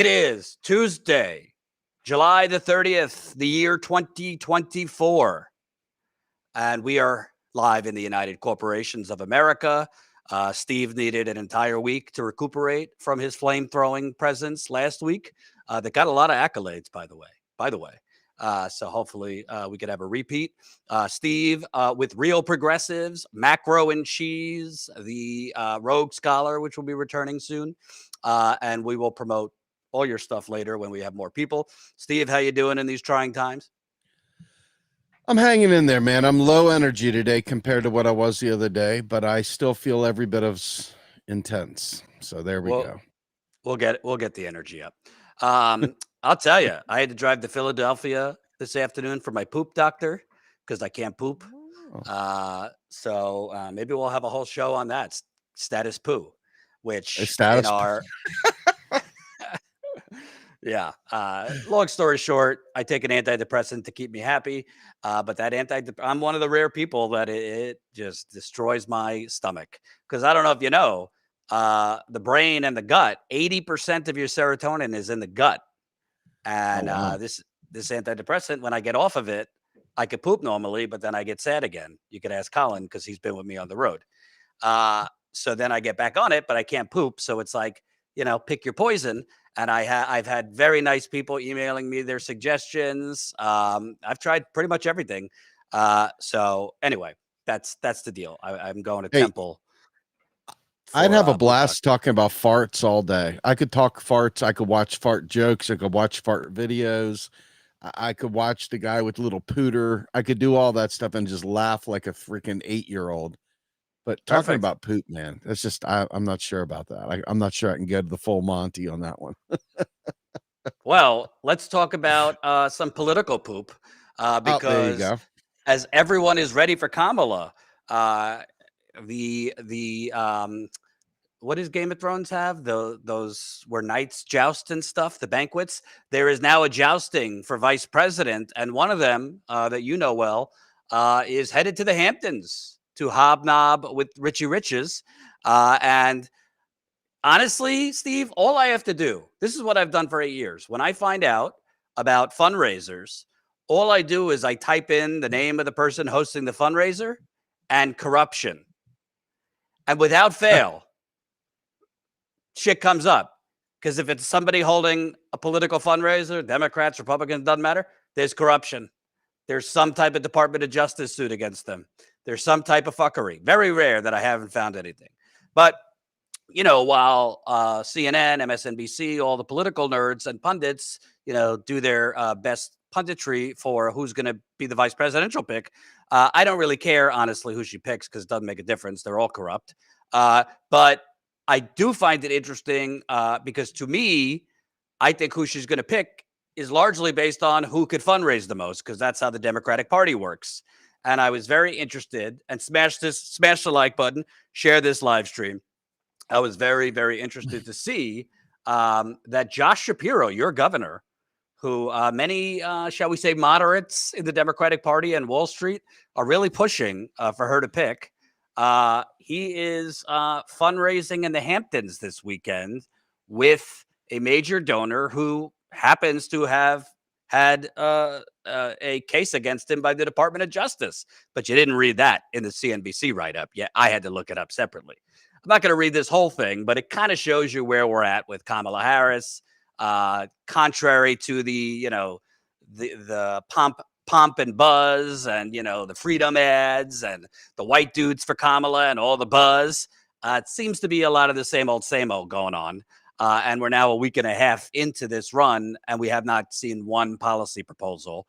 It is Tuesday, July the 30th, the year 2024. And we are live in the United Corporations of America. Steve needed an entire week to recuperate from his flame-throwing presence last week. That got a lot of accolades, by the way. So hopefully we could have a repeat. Steve with Real Progressives, Macro and Cheese, the Rogue Scholar, which will be returning soon. And we will promote all your stuff later when we have more people. Steve, how you doing in these trying times? I'm hanging in there, man. I'm low energy today compared to what I was the other day, but I still feel every bit of intense. So there we go. We'll get the energy up. I'll tell you, I had to drive to Philadelphia this afternoon for my poop doctor because I can't poop. So maybe we'll have a whole show on that. Status Coup, which in our yeah. Long story short, I take an antidepressant to keep me happy. But that I'm one of the rare people that it just destroys my stomach. Because I don't know if you know, the brain and the gut, 80% of your serotonin is in the gut. And this antidepressant, when I get off of it, I could poop normally, but then I get sad again. You could ask Colin because he's been with me on the road. So then I get back on it, but I can't poop. So it's like, pick your poison. And I've had very nice people emailing me their suggestions. I've tried pretty much everything. So anyway, that's the deal. I'm going to Temple. I'd have a blast talking about farts all day. I could talk farts. I could watch fart jokes. I could watch fart videos. I could watch the guy with little pooter. I could do all that stuff and just laugh like a freaking 8-year-old. But talking about poop, man, that's just, I'm not sure about that. I'm not sure I can go to the full Monty on that one. Well, let's talk about some political poop because as everyone is ready for Kamala, what does Game of Thrones have? Those where knights joust and stuff, the banquets. There is now a jousting for vice president, and one of them that you know well is headed to the Hamptons to hobnob with Richie Riches. And honestly, Steve, all I have to do, this is what I've done for 8 years. When I find out about fundraisers, all I do is I type in the name of the person hosting the fundraiser and corruption. And without fail, shit comes up. Because if it's somebody holding a political fundraiser, Democrats, Republicans, doesn't matter, there's corruption. There's some type of Department of Justice suit against them. There's some type of fuckery. Very rare that I haven't found anything. But, while CNN, MSNBC, all the political nerds and pundits, do their best punditry for who's going to be the vice presidential pick, I don't really care, honestly, who she picks because it doesn't make a difference. They're all corrupt. But I do find it interesting because to me, I think who she's going to pick is largely based on who could fundraise the most, because that's how the Democratic Party works. And I was very interested, and smash the like button, share this live stream. I was very, very interested to see that Josh Shapiro, your governor, who many, shall we say, moderates in the Democratic Party and Wall Street are really pushing for her to pick. He is fundraising in the Hamptons this weekend with a major donor who happens to have had a case against him by the Department of Justice. But you didn't read that in the CNBC write-up. Yeah, I had to look it up separately. I'm not going to read this whole thing, but it kind of shows you where we're at with Kamala Harris. Contrary to the pomp and buzz and, the freedom ads and the white dudes for Kamala and all the buzz, it seems to be a lot of the same old going on. And we're now a week and a half into this run, and we have not seen one policy proposal,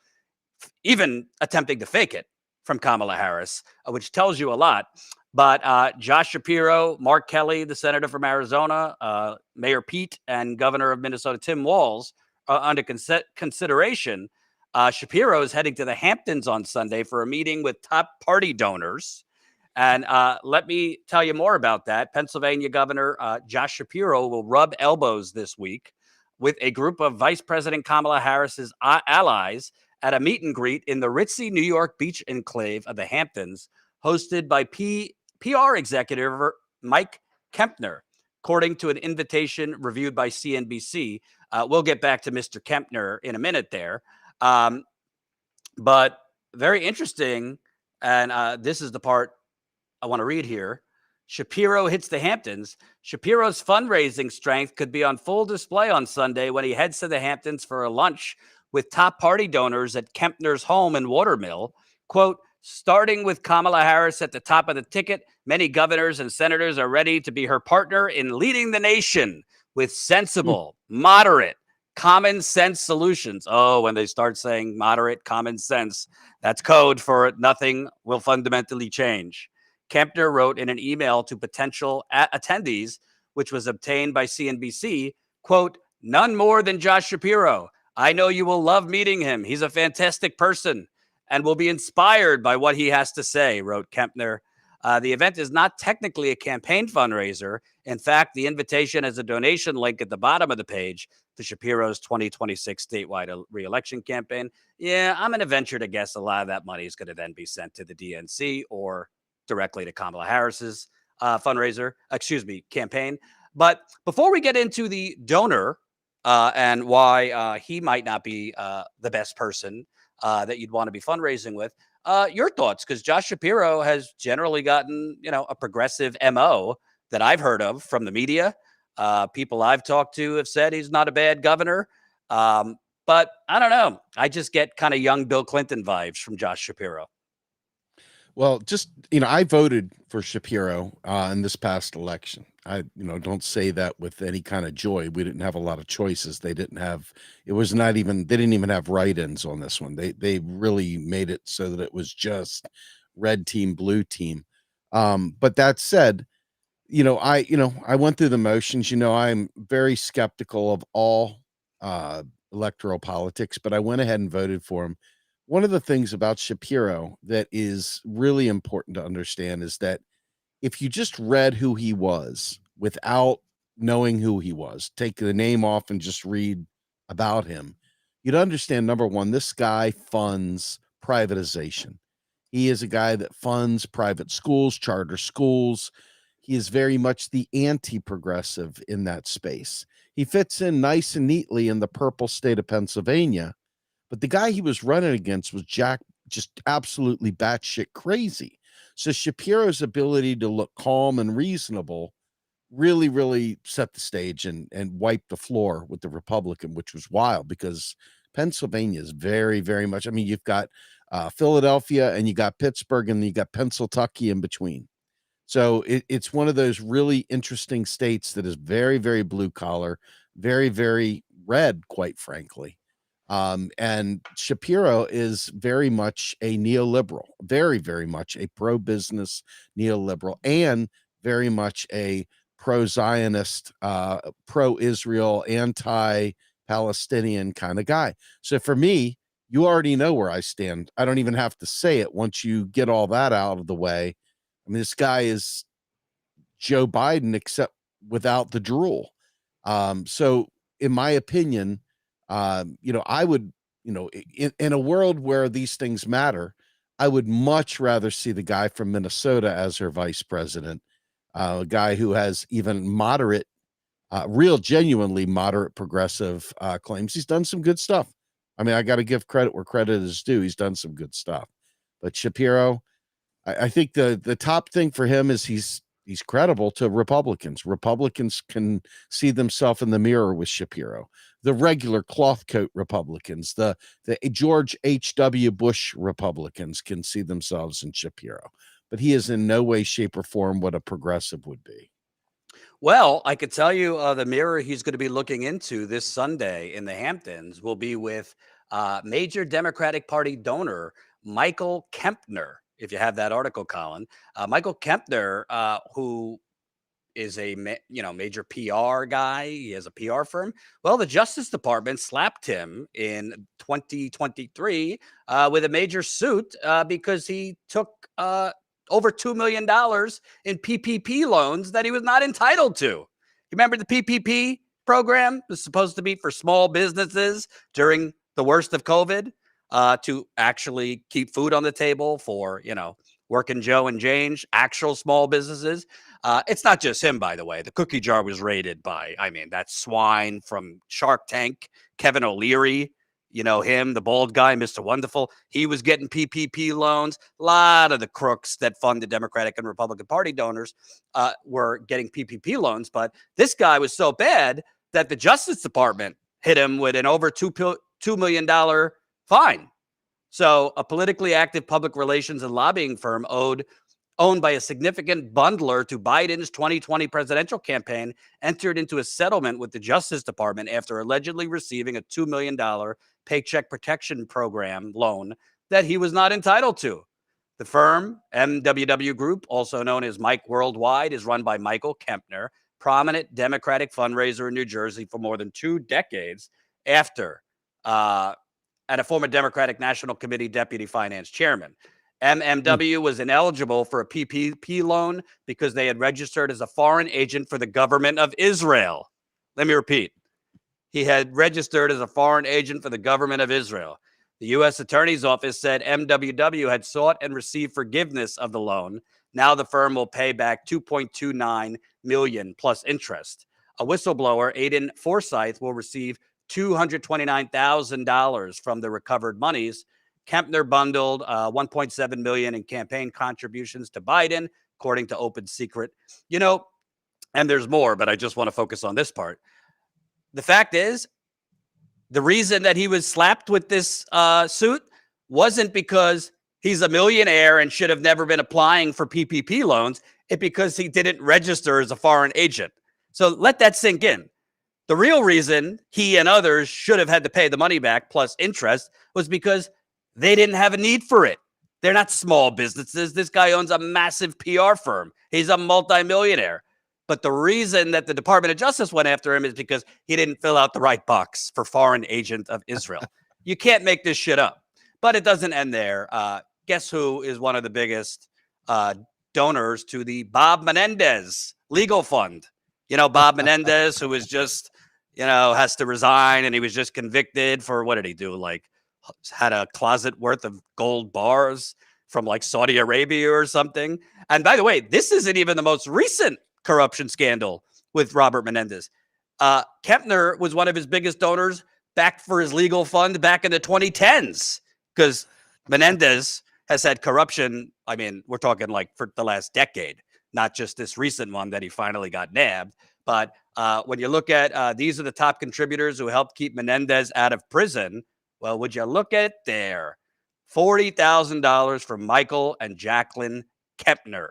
even attempting to fake it, from Kamala Harris, which tells you a lot. But Josh Shapiro, Mark Kelly, the senator from Arizona, Mayor Pete, and Governor of Minnesota Tim Walz are under consideration. Shapiro is heading to the Hamptons on Sunday for a meeting with top party donors. And let me tell you more about that. Pennsylvania Governor Josh Shapiro will rub elbows this week with a group of Vice President Kamala Harris's allies at a meet and greet in the ritzy New York beach enclave of the Hamptons, hosted by PR executive Mike Kempner. according to an invitation reviewed by CNBC. We'll get back to Mr. Kempner in a minute there. But very interesting. And this is the part I want to read here. Shapiro hits the Hamptons. Shapiro's fundraising strength could be on full display on Sunday when he heads to the Hamptons for a lunch with top party donors at Kempner's home in Watermill. Quote, starting with Kamala Harris at the top of the ticket, many governors and senators are ready to be her partner in leading the nation with sensible, moderate, common sense solutions. Oh, when they start saying moderate, common sense, that's code for nothing will fundamentally change. Kempner wrote in an email to potential attendees, which was obtained by CNBC, quote, none more than Josh Shapiro. I know you will love meeting him. He's a fantastic person and will be inspired by what he has to say, wrote Kempner. The event is not technically a campaign fundraiser. In fact, the invitation has a donation link at the bottom of the page to Shapiro's 2026 statewide re-election campaign. Yeah, I'm going to venture to guess a lot of that money is going to then be sent to the DNC or directly to Kamala Harris's campaign. But before we get into the donor and why he might not be the best person that you'd want to be fundraising with, your thoughts, because Josh Shapiro has generally gotten, a progressive MO that I've heard of from the media. People I've talked to have said he's not a bad governor. But I don't know. I just get kind of young Bill Clinton vibes from Josh Shapiro. Well, just, I voted for Shapiro in this past election. I, don't say that with any kind of joy. We didn't have a lot of choices. They didn't even have write-ins on this one. They really made it so that it was just red team, blue team. But that said, I went through the motions. I'm very skeptical of all electoral politics, but I went ahead and voted for him. One of the things about Shapiro that is really important to understand is that if you just read who he was without knowing who he was, take the name off and just read about him, you'd understand, number one, this guy funds privatization. He is a guy that funds private schools, charter schools. He is very much the anti-progressive in that space. He fits in nice and neatly in the purple state of Pennsylvania. But the guy he was running against was just absolutely batshit crazy. So Shapiro's ability to look calm and reasonable really, really set the stage and wiped the floor with the Republican, which was wild because Pennsylvania is very, very much. I mean, you've got Philadelphia and you got Pittsburgh and you got Pennsylvania in between. So it's one of those really interesting states that is very, very blue collar, very, very red, quite frankly. And Shapiro is very much a neoliberal, very, very much a pro-business neoliberal, and very much a pro-Zionist, pro-Israel, anti-Palestinian kind of guy. So for me, you already know where I stand. I don't even have to say it. Once you get all that out of the way, I mean, this guy is Joe Biden, except without the drool. So in my opinion, I would, in a world where these things matter, I would much rather see the guy from Minnesota as her vice president, a guy who has even moderate, genuinely moderate progressive claims. He's done some good stuff. I mean, I got to give credit where credit is due. He's done some good stuff. But Shapiro, I think the top thing for him is he's credible to Republicans. Republicans can see themselves in the mirror with Shapiro. The regular cloth coat Republicans, the George H.W. Bush Republicans can see themselves in Shapiro. But he is in no way, shape, or form what a progressive would be. Well, I could tell you the mirror he's going to be looking into this Sunday in the Hamptons will be with major Democratic Party donor Michael Kempner. If you have that article, Colin, Michael Kempner, who is a major PR guy. He has a PR firm. Well, the Justice Department slapped him in 2023 with a major suit because he took over $2 million in PPP loans that he was not entitled to. You remember the PPP program? It was supposed to be for small businesses during the worst of COVID to actually keep food on the table for, Working Joe and Jane, actual small businesses. It's not just him, by the way. The cookie jar was raided by, I mean, that swine from Shark Tank, Kevin O'Leary. You know him, the bald guy, Mr. Wonderful. He was getting PPP loans. A lot of the crooks that fund the Democratic and Republican Party donors were getting PPP loans. But this guy was so bad that the Justice Department hit him with an over $2 million fine. So a politically active public relations and lobbying firm owned by a significant bundler to Biden's 2020 presidential campaign entered into a settlement with the Justice Department after allegedly receiving a $2 million Paycheck Protection Program loan that he was not entitled to. The firm, MWW Group, also known as Mike Worldwide, is run by Michael Kempner, prominent Democratic fundraiser in New Jersey for more than 2 decades and a former Democratic National Committee deputy finance chairman. MMW was ineligible for a PPP loan because they had registered as a foreign agent for the government of Israel. Let me repeat. He had registered as a foreign agent for the government of Israel. The U.S. Attorney's Office said MWW had sought and received forgiveness of the loan. Now the firm will pay back $2.29 million plus interest. A whistleblower, Aiden Forsyth, will receive $229,000 from the recovered monies. Kempner bundled $1.7 million in campaign contributions to Biden, according to Open Secret. You know, and there's more, but I just want to focus on this part. The fact is, the reason that he was slapped with this suit wasn't because he's a millionaire and should have never been applying for PPP loans. It's because he didn't register as a foreign agent. So let that sink in. The real reason he and others should have had to pay the money back plus interest was because they didn't have a need for it. They're not small businesses. This guy owns a massive PR firm. He's a multimillionaire. But the reason that the Department of Justice went after him is because he didn't fill out the right box for foreign agent of Israel. You can't make this shit up. But it doesn't end there. Guess who is one of the biggest donors to the Bob Menendez legal fund? You know, Bob Menendez, who is just, has to resign, and he was just convicted for, what did he do? Like, had a closet worth of gold bars from like Saudi Arabia or something. And by the way, this isn't even the most recent corruption scandal with Robert Menendez. Kempner was one of his biggest donors back for his legal fund back in the 2010s, because Menendez has had corruption. I mean, we're talking like for the last decade, not just this recent one that he finally got nabbed. But when you look at these are the top contributors who helped keep Menendez out of prison. Well, would you look at it there? $40,000 from Michael and Jacqueline Kempner.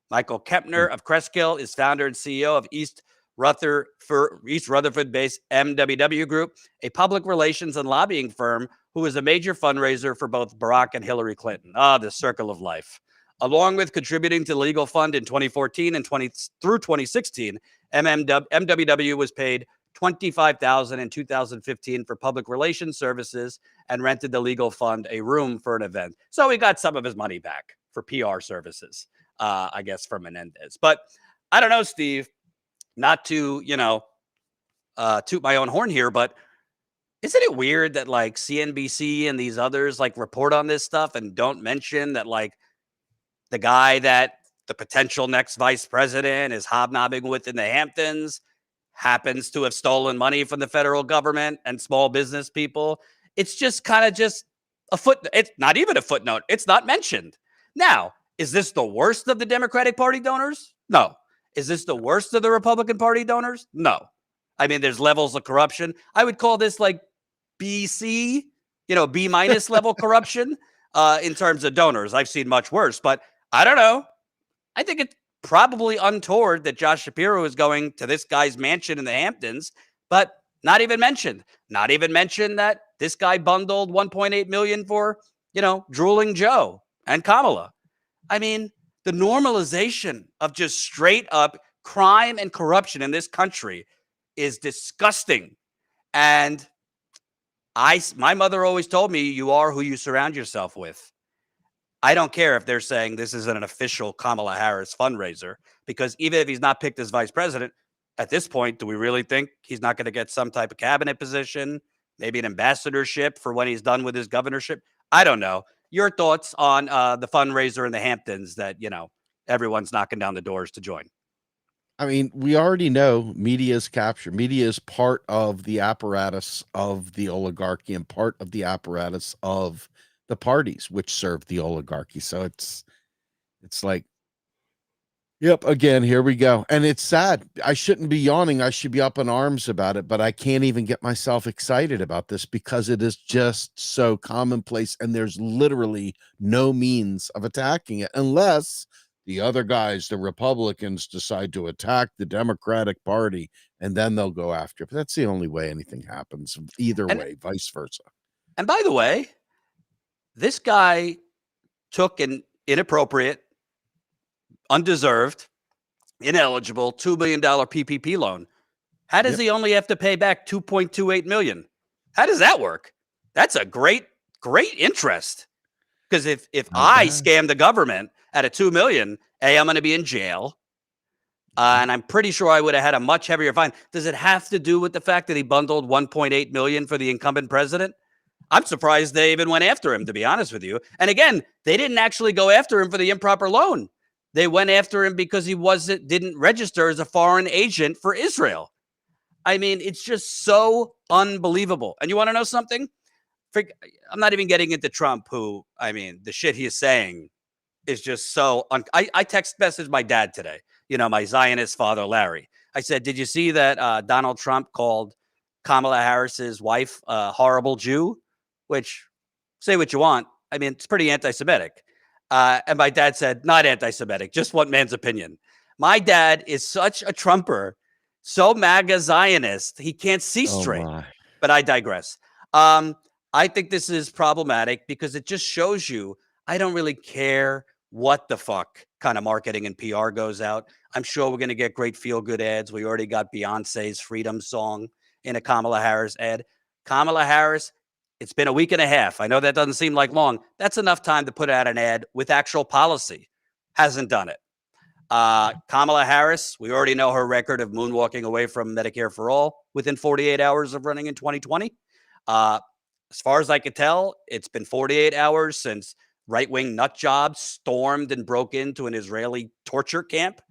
Michael Kempner of Crestkill is founder and CEO of East Rutherford-based MWW Group, a public relations and lobbying firm who is a major fundraiser for both Barack and Hillary Clinton. The circle of life. Along with contributing to the legal fund in 2014 and through 2016, MWW was paid $25,000 in 2015 for public relations services and rented the legal fund a room for an event. So he got some of his money back for PR services, I guess, from Menendez. But I don't know, Steve, not to, toot my own horn here, but isn't it weird that like CNBC and these others like report on this stuff and don't mention that like the guy that the potential next vice president is hobnobbing with in the Hamptons happens to have stolen money from the federal government and small business people? It's just kind of just a footnote. It's not even a footnote. It's not mentioned. Now, is this the worst of the Democratic Party donors? No. Is this the worst of the Republican Party donors? No. I mean, there's levels of corruption. I would call this like BC, B- level corruption in terms of donors. I've seen much worse, but I don't know. I think it's probably untoward that Josh Shapiro is going to this guy's mansion in the Hamptons, but not even mentioned. Not even mentioned that this guy bundled $1.8 million for, drooling Joe and Kamala. I mean, the normalization of just straight up crime and corruption in this country is disgusting. And my mother always told me, you are who you surround yourself with. I don't care if they're saying this isn't an official Kamala Harris fundraiser, because even if he's not picked as vice president, at this point, do we really think he's not going to get some type of cabinet position, maybe an ambassadorship for when he's done with his governorship? I don't know. your thoughts on the fundraiser in the Hamptons that, everyone's knocking down the doors to join. I mean, we already know media's capture. Media is part of the apparatus of the oligarchy and part of the apparatus of the parties which serve the oligarchy. So it's like, yep, again, here we go. And it's sad. I shouldn't be yawning. I should be up in arms about it, but I can't even get myself excited about this because it is just so commonplace and there's literally no means of attacking it unless the other guys, the Republicans, decide to attack the Democratic Party, and then they'll go after it. But that's the only way anything happens. Either way, vice versa. And by the way, this guy took an inappropriate, undeserved, ineligible $2 million PPP loan. How does he only have to pay back $2.28 million? How does that work? That's a great interest. Because if I scam the government at a $2 million, I'm going to be in jail. And I'm pretty sure I would have had a much heavier fine. Does it have to do with the fact that he bundled $1.8 million for the incumbent president? I'm surprised they even went after him, to be honest with you. And again, they didn't actually go after him for the improper loan. They went after him because he didn't register as a foreign agent for Israel. I mean, it's just so unbelievable. And you want to know something? I'm not even getting into Trump, who, I mean, the shit he is saying is just so... I text messaged my dad today, my Zionist father, Larry. I said, did you see that Donald Trump called Kamala Harris's wife a horrible Jew? Which, say what you want, I mean, it's pretty anti-Semitic. And my dad said, not anti-Semitic, just one man's opinion. My dad is such a Trumper, so MAGA Zionist, he can't see straight. But I digress. I think this is problematic because it just shows you I don't really care what the fuck kind of marketing and PR goes out. I'm sure we're going to get great feel-good ads. We already got Beyonce's Freedom song in a Kamala Harris ad. Kamala Harris, it's been a week and a half. I know that doesn't seem like long. That's enough time to put out an ad with actual policy. Hasn't done it. Kamala Harris, we already know her record of moonwalking away from Medicare for All within 48 hours of running in 2020. As far as I could tell, it's been 48 hours since right-wing nut jobs stormed and broke into an Israeli torture camp.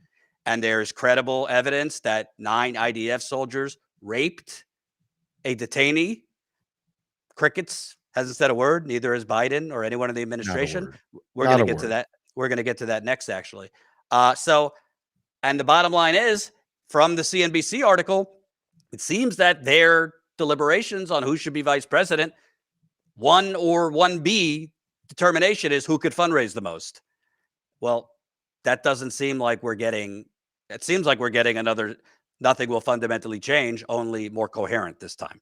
And there's credible evidence that 9 IDF soldiers raped a detainee. Crickets hasn't said a word. Neither has Biden or anyone in the administration. We're going to get to that. We're going to get to that next, actually. And the bottom line is, from the CNBC article, it seems that their deliberations on who should be vice president, 1 or 1B determination is who could fundraise the most. Well, that doesn't seem like we're getting, it seems like we're getting another, nothing will fundamentally change, only more coherent this time.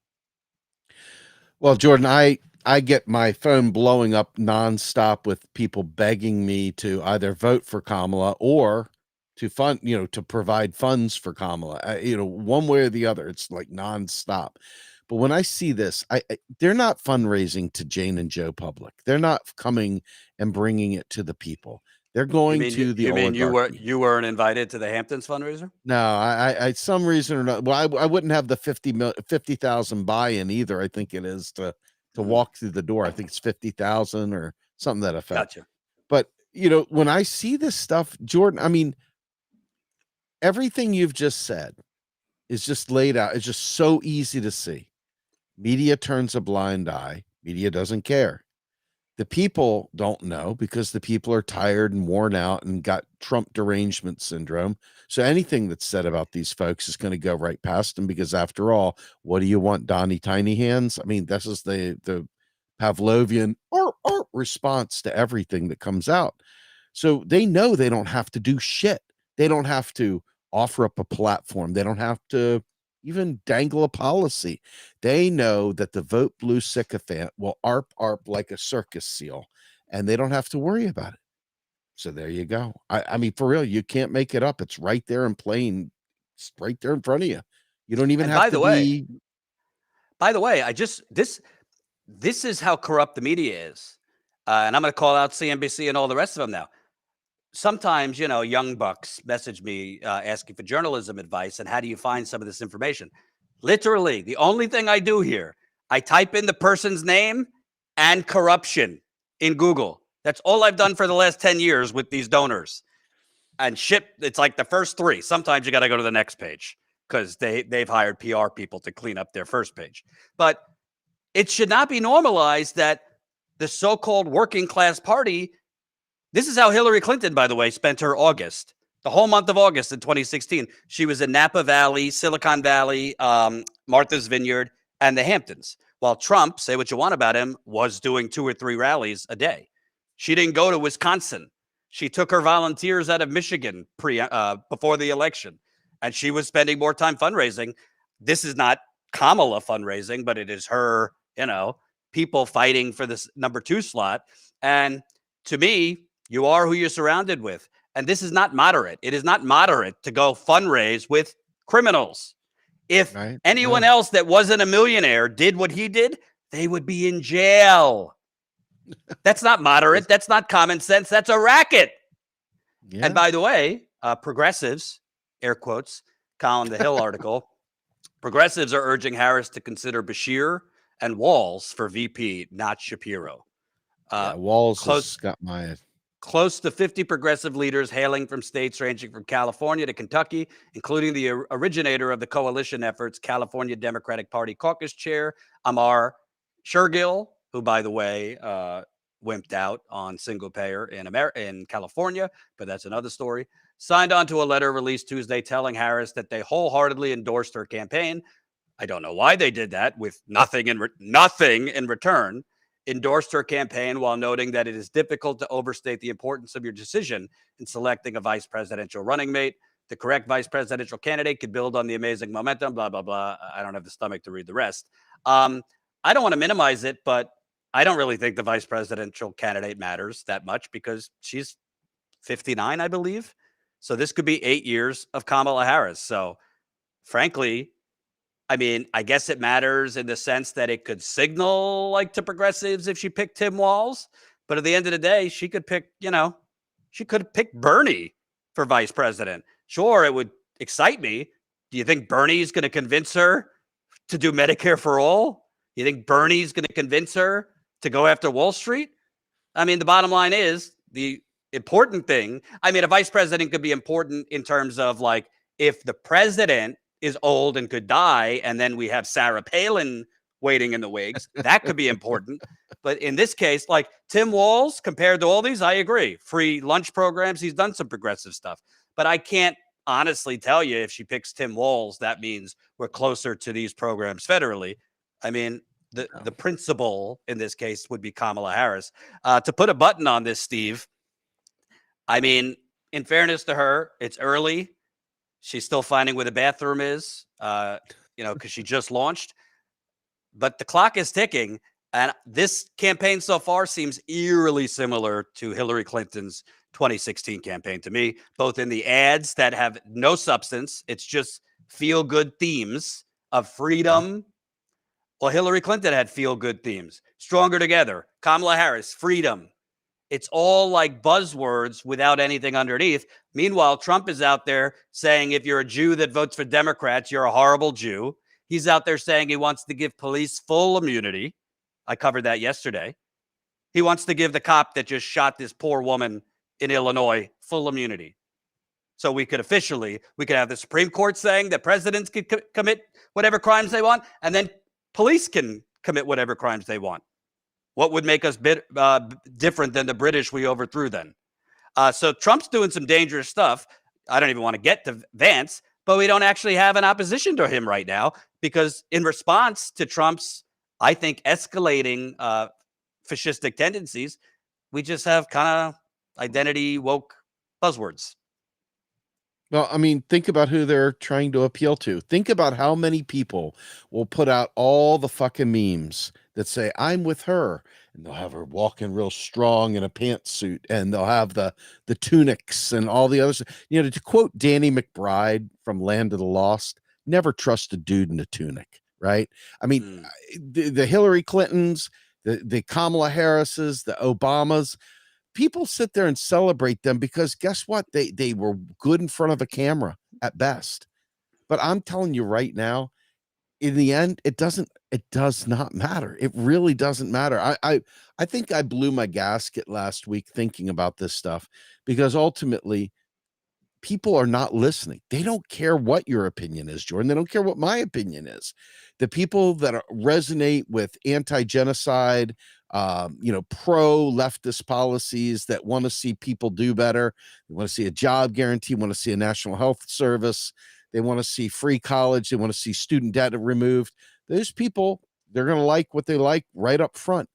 Well, Jordan, I get my phone blowing up nonstop with people begging me to either vote for Kamala or to fund, to provide funds for Kamala, one way or the other. It's like nonstop. But when I see this, they're not fundraising to Jane and Joe public. They're not coming and bringing it to the people. They're going to the oligarchy. You mean you weren't invited to the Hamptons fundraiser? No, I some reason or not. Well, I wouldn't have the 50,000 buy-in either. I think it is to walk through the door. I think it's 50,000 or something that effect. Gotcha. But when I see this stuff, Jordan, I mean, everything you've just said is just laid out. It's just so easy to see. Media turns a blind eye. Media doesn't care. The people don't know because the people are tired and worn out and got Trump derangement syndrome. So anything that's said about these folks is going to go right past them because after all, what do you want, Donnie Tiny Hands? I mean, this is the Pavlovian response to everything that comes out. So they know they don't have to do shit. They don't have to offer up a platform. They don't have to even dangle a policy. They know that the vote blue sycophant will arp like a circus seal, and they don't have to worry about it. So there you go. I mean, for real, you can't make it up. It's right there in plain, it's right there in front of you. You don't even have to be. By the way, this is how corrupt the media is. And I'm going to call out CNBC and all the rest of them now. Sometimes, young bucks message me asking for journalism advice and how do you find some of this information? Literally, the only thing I do here, I type in the person's name and corruption. in Google. That's all I've done for the last 10 years with these donors. And it's like the first 3. Sometimes you got to go to the next page because they've hired PR people to clean up their first page. But it should not be normalized that the so-called working class party, this is how Hillary Clinton, by the way, spent her August. The whole month of August in 2016, she was in Napa Valley, Silicon Valley, Martha's Vineyard, and the Hamptons. While Trump, say what you want about him, was doing 2 or 3 rallies a day. She didn't go to Wisconsin. She took her volunteers out of Michigan before the election, and she was spending more time fundraising. This is not Kamala fundraising, but it is her, people fighting for this number 2 slot. And to me, you are who you're surrounded with. And this is not moderate. It is not moderate to go fundraise with criminals. If anyone else that wasn't a millionaire did what he did, they would be in jail. That's not moderate. That's not common sense. That's a racket. Yeah. And by the way, progressives, air quotes, Colin the Hill article, progressives are urging Harris to consider Bashir and Walz for VP, not Shapiro. Walz has got my... Close to 50 progressive leaders hailing from states ranging from California to Kentucky, including the originator of the coalition efforts, California Democratic Party caucus chair, Amar Shergill, who, by the way, wimped out on single payer in California, but that's another story, signed on to a letter released Tuesday telling Harris that they wholeheartedly endorsed her campaign. I don't know why they did that with nothing in return. Endorsed her campaign while noting that it is difficult to overstate the importance of your decision in selecting a vice presidential running mate. The correct vice presidential candidate could build on the amazing momentum, blah, blah, blah. I don't have the stomach to read the rest. I don't want to minimize it, but I don't really think the vice presidential candidate matters that much because she's 59, I believe. So this could be 8 years of Kamala Harris. So frankly, I mean, I guess it matters in the sense that it could signal to progressives if she picked Tim Walz. But at the end of the day, she could pick, she could have picked Bernie for vice president. Sure, it would excite me. Do you think Bernie's going to convince her to do Medicare for all? You think Bernie's going to convince her to go after Wall Street? I mean, the bottom line is the important thing. I mean, a vice president could be important in terms of if the president is old and could die, and then we have Sarah Palin waiting in the wings. That could be important. But in this case, Tim Walz, compared to all these, I agree. Free lunch programs, he's done some progressive stuff. But I can't honestly tell you if she picks Tim Walz, that means we're closer to these programs federally. I mean, the principal in this case would be Kamala Harris. To put a button on this, Steve, I mean, in fairness to her, it's early. She's still finding where the bathroom is, because she just launched. But the clock is ticking. And this campaign so far seems eerily similar to Hillary Clinton's 2016 campaign to me, both in the ads that have no substance. It's just feel-good themes of freedom. Well, Hillary Clinton had feel-good themes. Stronger Together. Kamala Harris, freedom. It's all buzzwords without anything underneath. Meanwhile, Trump is out there saying if you're a Jew that votes for Democrats, you're a horrible Jew. He's out there saying he wants to give police full immunity. I covered that yesterday. He wants to give the cop that just shot this poor woman in Illinois full immunity. So we could have the Supreme Court saying that presidents can commit whatever crimes they want, and then police can commit whatever crimes they want. What would make us different than the British we overthrew then? So Trump's doing some dangerous stuff. I don't even want to get to Vance, but we don't actually have an opposition to him right now because in response to Trump's, I think, escalating fascistic tendencies, we just have kind of identity woke buzzwords. Well, I mean, think about who they're trying to appeal to. Think about how many people will put out all the fucking memes that say, I'm with her. And they'll have her walking real strong in a pantsuit. And they'll have the tunics and all the others. To quote Danny McBride from Land of the Lost, never trust a dude in a tunic, right? I mean, the Hillary Clintons, the Kamala Harrises, the Obamas, people sit there and celebrate them because guess what? They were good in front of a camera at best. But I'm telling you right now, in the end, it does not matter. It really doesn't matter. I think I blew my gasket last week thinking about this stuff, because ultimately people are not listening. They don't care what your opinion is, Jordan. They don't care what my opinion is. The people that resonate with anti-genocide, pro-leftist policies, that want to see people do better, they want to see a job guarantee, want to see a national health service, they want to see free college, they want to see student debt removed. Those people, they're going to like what they like right up front.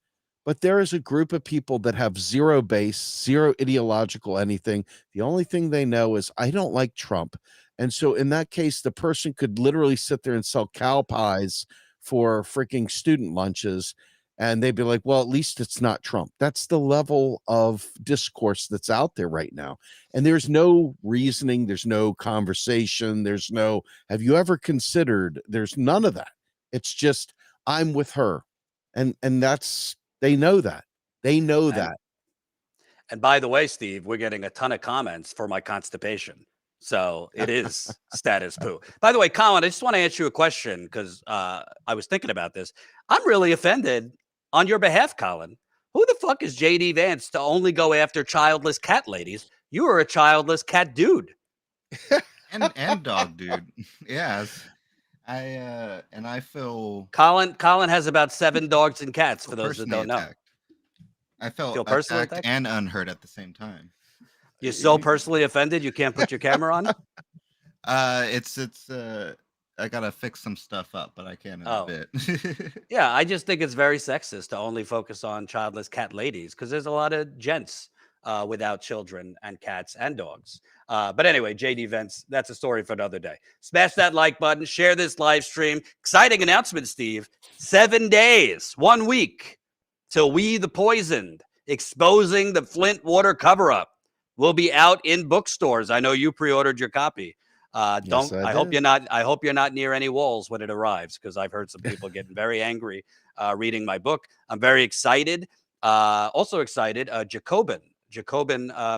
But there is a group of people that have zero base, zero ideological anything. The only thing they know is, I don't like Trump. And so in that case, the person could literally sit there and sell cow pies for freaking student lunches. And they'd be like, well, at least it's not Trump. That's the level of discourse that's out there right now. And there's no reasoning. There's no conversation. There's no, have you ever considered? There's none of that. It's just, I'm with her. And that's, they know that. They know that. And by the way, Steve, we're getting a ton of comments for my constipation. So it is status coup. By the way, Colin, I just want to answer you a question, because I was thinking about this. I'm really offended on your behalf, Colin. Who the fuck is JD Vance to only go after childless cat ladies? You are a childless cat dude. and dog dude. Yes. I feel Colin has about 7 dogs and cats, for those that don't know. I feel personally attacked and unheard at the same time. You're so personally offended you can't put your camera on? It's I gotta fix some stuff up, but I can in a bit. Yeah, I just think it's very sexist to only focus on childless cat ladies, because there's a lot of gents without children and cats and dogs. But anyway, JD Vance, that's a story for another day. Smash that like button, share this live stream. Exciting announcement, Steve. 7 days, 1 week till We the Poisoned, Exposing the Flint Water Cover-Up, will be out in bookstores. I know you pre-ordered your copy. I hope you're not near any walls when it arrives, because I've heard some people getting very angry reading my book. I'm very excited. Also excited, Jacobin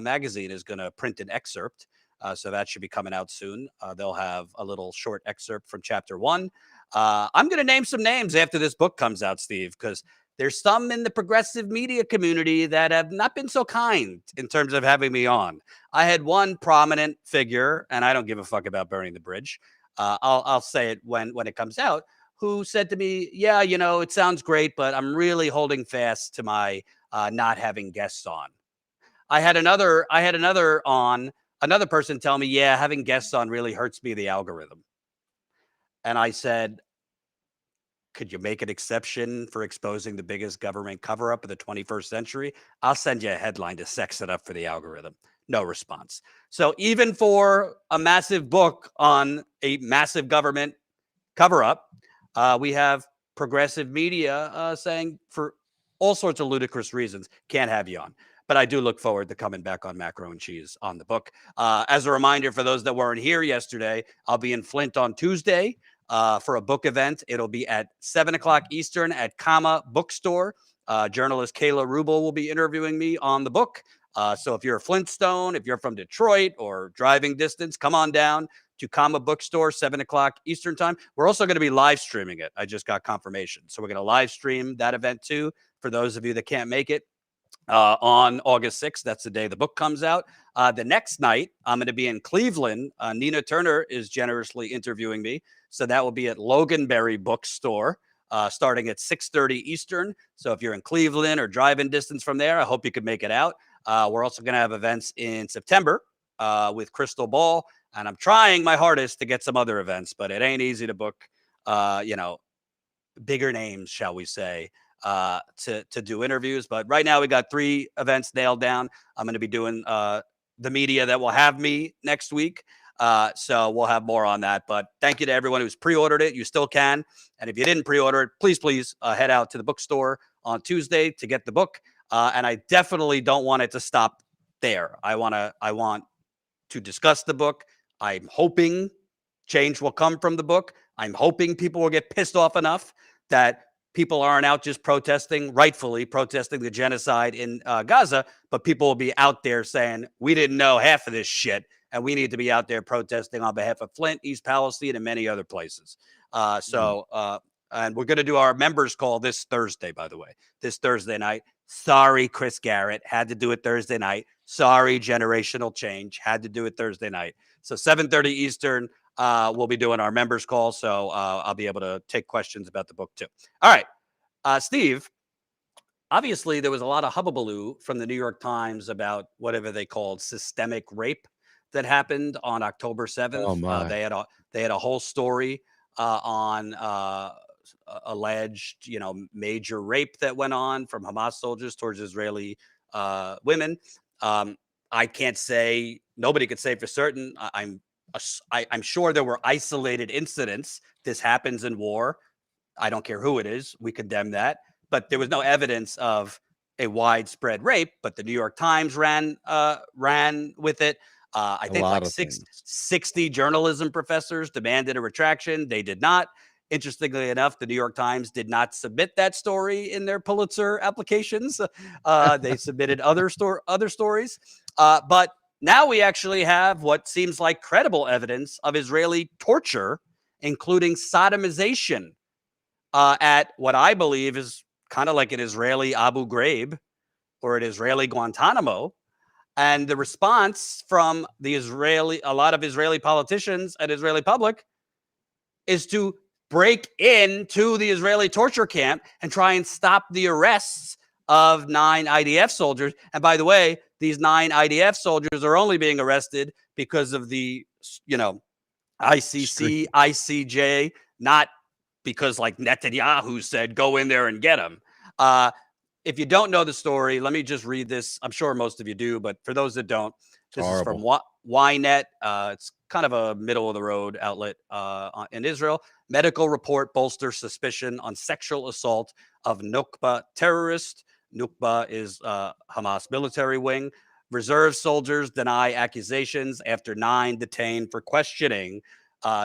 magazine is going to print an excerpt. So that should be coming out soon. They'll have a little short excerpt from chapter 1. I'm going to name some names after this book comes out, Steve, because there's some in the progressive media community that have not been so kind in terms of having me on. I had one prominent figure, and I don't give a fuck about burning the bridge. I'll say it when it comes out, who said to me, yeah, it sounds great, but I'm really holding fast to my not having guests on. I had another person tell me, yeah, having guests on really hurts me, the algorithm. And I said, could you make an exception for exposing the biggest government cover-up of the 21st century? I'll send you a headline to sex it up for the algorithm. No response. So even for a massive book on a massive government cover-up, we have progressive media saying, for all sorts of ludicrous reasons, can't have you on. But I do look forward to coming back on Macro and Cheese on the book. As a reminder, for those that weren't here yesterday, I'll be in Flint on Tuesday for a book event. It'll be at 7 o'clock Eastern at Comma Bookstore. Journalist Kayla Rubel will be interviewing me on the book. So if you're a Flintstone, if you're from Detroit or driving distance, come on down to Comma Bookstore, 7 o'clock Eastern time. We're also going to be live streaming it. I just got confirmation. So we're going to live stream that event too, for those of you that can't make it. On August 6th, that's the day the book comes out. The next night, I'm going to be in Cleveland. Nina Turner is generously interviewing me. So that will be at Loganberry Bookstore, starting at 6:30 Eastern. So if you're in Cleveland or driving distance from there, I hope you could make it out. We're also going to have events in September with Crystal Ball. And I'm trying my hardest to get some other events, but it ain't easy to book, bigger names, shall we say, to do interviews. But right now we got 3 events nailed down. I'm going to be doing the media that will have me next week. So we'll have more on that. But thank you to everyone who's pre-ordered it. You still can. And if you didn't pre-order it, please head out to the bookstore on Tuesday to get the book. And I definitely don't want it to stop there. I want to discuss the book. I'm hoping change will come from the book. I'm hoping people will get pissed off enough that people aren't out just rightfully protesting the genocide in Gaza, but people will be out there saying, we didn't know half of this shit, and we need to be out there protesting on behalf of Flint, East Palestine, and many other places. And we're going to do our members call this Thursday, by the way, this Thursday night. Sorry, Chris Garrett, had to do it Thursday night. Sorry, Generational Change, had to do it Thursday night. So 7:30 Eastern, we'll be doing our members call. So I'll be able to take questions about the book too. All right, Steve, obviously there was a lot of hubbubaloo from the New York Times about whatever they called systemic rape that happened on October 7th. Oh my. They had a whole story on alleged, major rape that went on from Hamas soldiers towards Israeli women. I can't say, nobody could say for certain. I'm sure there were isolated incidents. This happens in war. I don't care who it is. We condemn that. But there was no evidence of a widespread rape. But the New York Times ran with it. I think like 60 journalism professors demanded a retraction. They did not. Interestingly enough, the New York Times did not submit that story in their Pulitzer applications. They submitted other stories. But now we actually have what seems like credible evidence of Israeli torture, including sodomization at what I believe is kind of like an Israeli Abu Ghraib or an Israeli Guantanamo. And the response from a lot of Israeli politicians and Israeli public is to break into the Israeli torture camp and try and stop the arrests of 9 IDF soldiers. And by the way, these 9 IDF soldiers are only being arrested because of the, ICC, ICJ, not because like Netanyahu said, go in there and get them. If you don't know the story, let me just read this. I'm sure most of you do, but for those that don't, this is from Ynet. It's kind of a middle-of-the-road outlet in Israel. Medical report bolsters suspicion on sexual assault of Nukba terrorist. Nukba is Hamas military wing. Reserve soldiers deny accusations after 9 detained for questioning.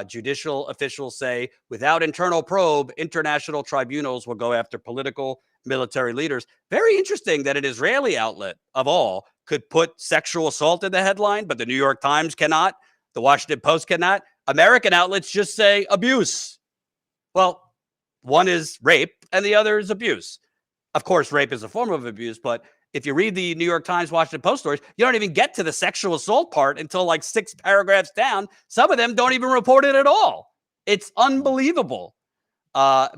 Judicial officials say without internal probe, international tribunals will go after political military leaders. Very interesting that an Israeli outlet of all could put sexual assault in the headline, but the New York Times cannot. The Washington Post cannot. American outlets just say abuse. Well, one is rape and the other is abuse. Of course, rape is a form of abuse, but if you read the New York Times, Washington Post stories, you don't even get to the sexual assault part until like 6 paragraphs down. Some of them don't even report it at all. It's unbelievable.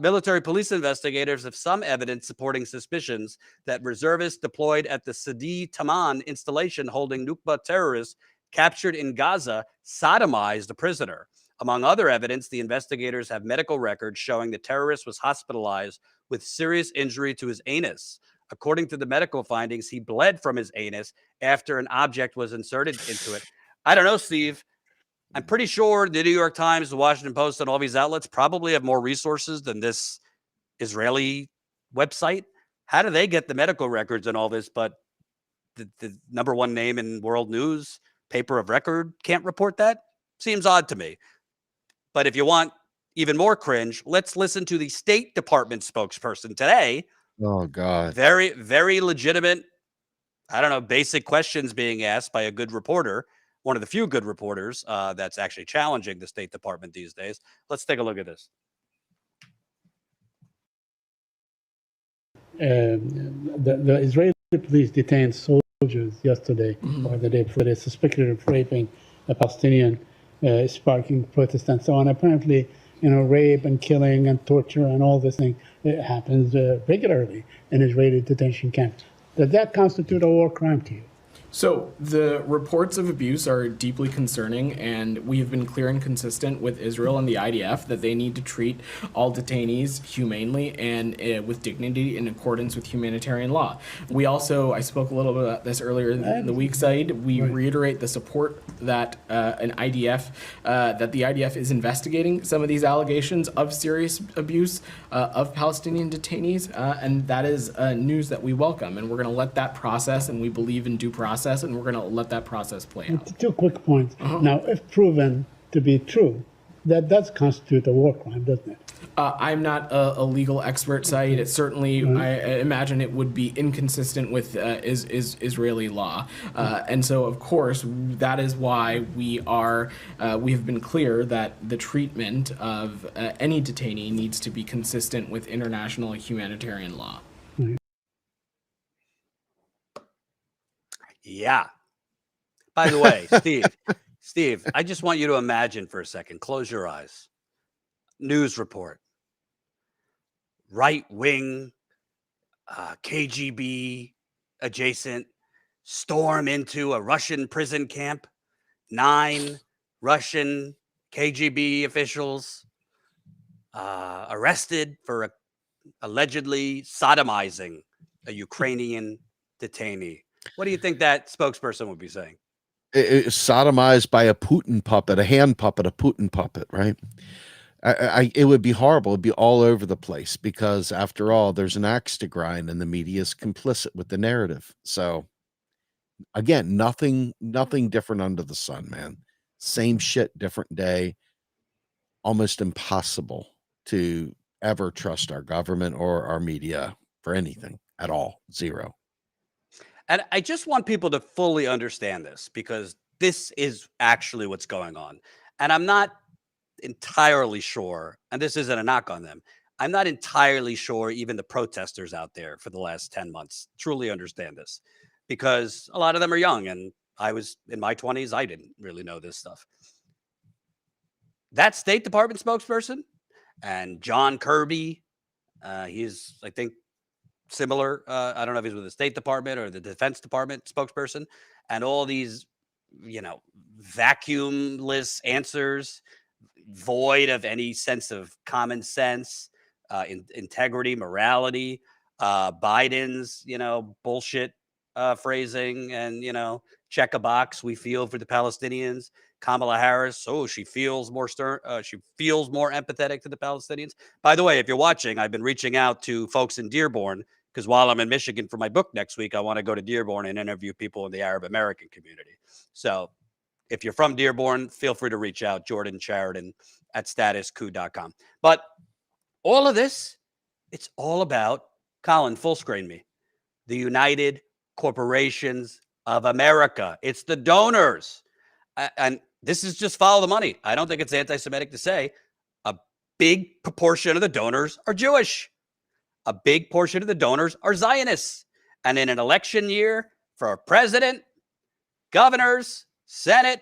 Military police investigators have some evidence supporting suspicions that reservists deployed at the Sidi Taman installation holding Nukba terrorists captured in Gaza sodomized a prisoner. Among other evidence, the investigators have medical records showing the terrorist was hospitalized with serious injury to his anus. According to the medical findings, he bled from his anus after an object was inserted into it. I don't know, Steve. I'm pretty sure the New York Times, the Washington Post, and all these outlets probably have more resources than this Israeli website. How do they get the medical records and all this? But the number one name in world news, paper of record, can't report that? Seems odd to me. But if you want even more cringe, let's listen to the State Department spokesperson today. Oh, God. Very, very legitimate, basic questions being asked by a good reporter. One of the few good reporters that's actually challenging the State Department these days. Let's take a look at this. The Israeli police detained soldiers yesterday or the day before. They suspected of raping a Palestinian, sparking protests and so on. Apparently, rape and killing and torture and all this thing happens regularly in Israeli detention camps. Does that constitute a war crime to you? So the reports of abuse are deeply concerning, and we have been clear and consistent with Israel and the IDF that they need to treat all detainees humanely and with dignity in accordance with humanitarian law. We also, I spoke a little bit about this earlier in the week, Said. We reiterate the support that that the IDF is investigating some of these allegations of serious abuse of Palestinian detainees, and that is news that we welcome, and we're going to let that process, and we believe in due process, and we're going to let that process play out. 2 quick points. Now, if proven to be true, that does constitute a war crime, doesn't it? I'm not a legal expert, Saeed. It certainly, I imagine it would be inconsistent with Israeli law. And so, of course, that is why we have been clear that the treatment of any detainee needs to be consistent with international humanitarian law. Yeah. By the way, Steve, I just want you to imagine for a second, close your eyes. News report. Right-wing KGB adjacent storm into a Russian prison camp. 9 Russian KGB officials arrested for allegedly sodomizing a Ukrainian detainee. What do you think that spokesperson would be saying? It's sodomized by a Putin puppet, a hand puppet, a Putin puppet, right? It would be horrible. It'd be all over the place because, after all, there's an axe to grind, and the media is complicit with the narrative. So, again, nothing different under the sun, man. Same shit, different day. Almost impossible to ever trust our government or our media for anything at all. Zero. And I just want people to fully understand this, because this is actually what's going on. And I'm not entirely sure, and this isn't a knock on them, I'm not entirely sure even the protesters out there for the last 10 months truly understand this, because a lot of them are young, and I was in my 20s. I didn't really know this stuff. That State Department spokesperson and John Kirby, he's, I think, similar. I don't know if he's with the State Department or the Defense Department spokesperson, and all these, vacuumless answers, void of any sense of common sense, integrity, morality, Biden's, bullshit phrasing, and, check a box. We feel for the Palestinians. Kamala Harris, she feels more stern. She feels more empathetic to the Palestinians. By the way, if you're watching, I've been reaching out to folks in Dearborn, because while I'm in Michigan for my book next week, I want to go to Dearborn and interview people in the Arab American community. So if you're from Dearborn, feel free to reach out, Jordan Chariton at StatusCoup.com. But all of this, it's all about, Colin, full screen me, the United Corporations of America. It's the donors. And this is just follow the money. I don't think it's anti-Semitic to say a big proportion of the donors are Jewish. A big portion of the donors are Zionists. And in an election year for a president, governors, Senate,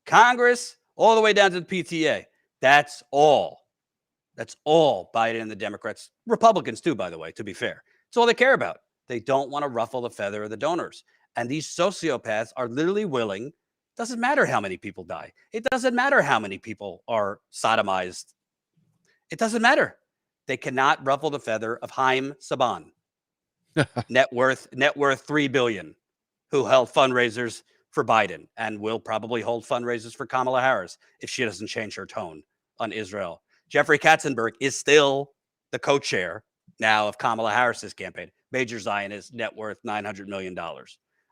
Congress, all the way down to the PTA, that's all. That's all Biden and the Democrats, Republicans too, by the way, to be fair. It's all they care about. They don't want to ruffle the feather of the donors. And these sociopaths are literally willing. Doesn't matter how many people die. It doesn't matter how many people are sodomized. It doesn't matter. They cannot ruffle the feather of Haim Saban, net worth $3 billion, who held fundraisers for Biden and will probably hold fundraisers for Kamala Harris if she doesn't change her tone on Israel. Jeffrey Katzenberg is still the co-chair now of Kamala Harris's campaign. Major Zionist, net worth $900 million.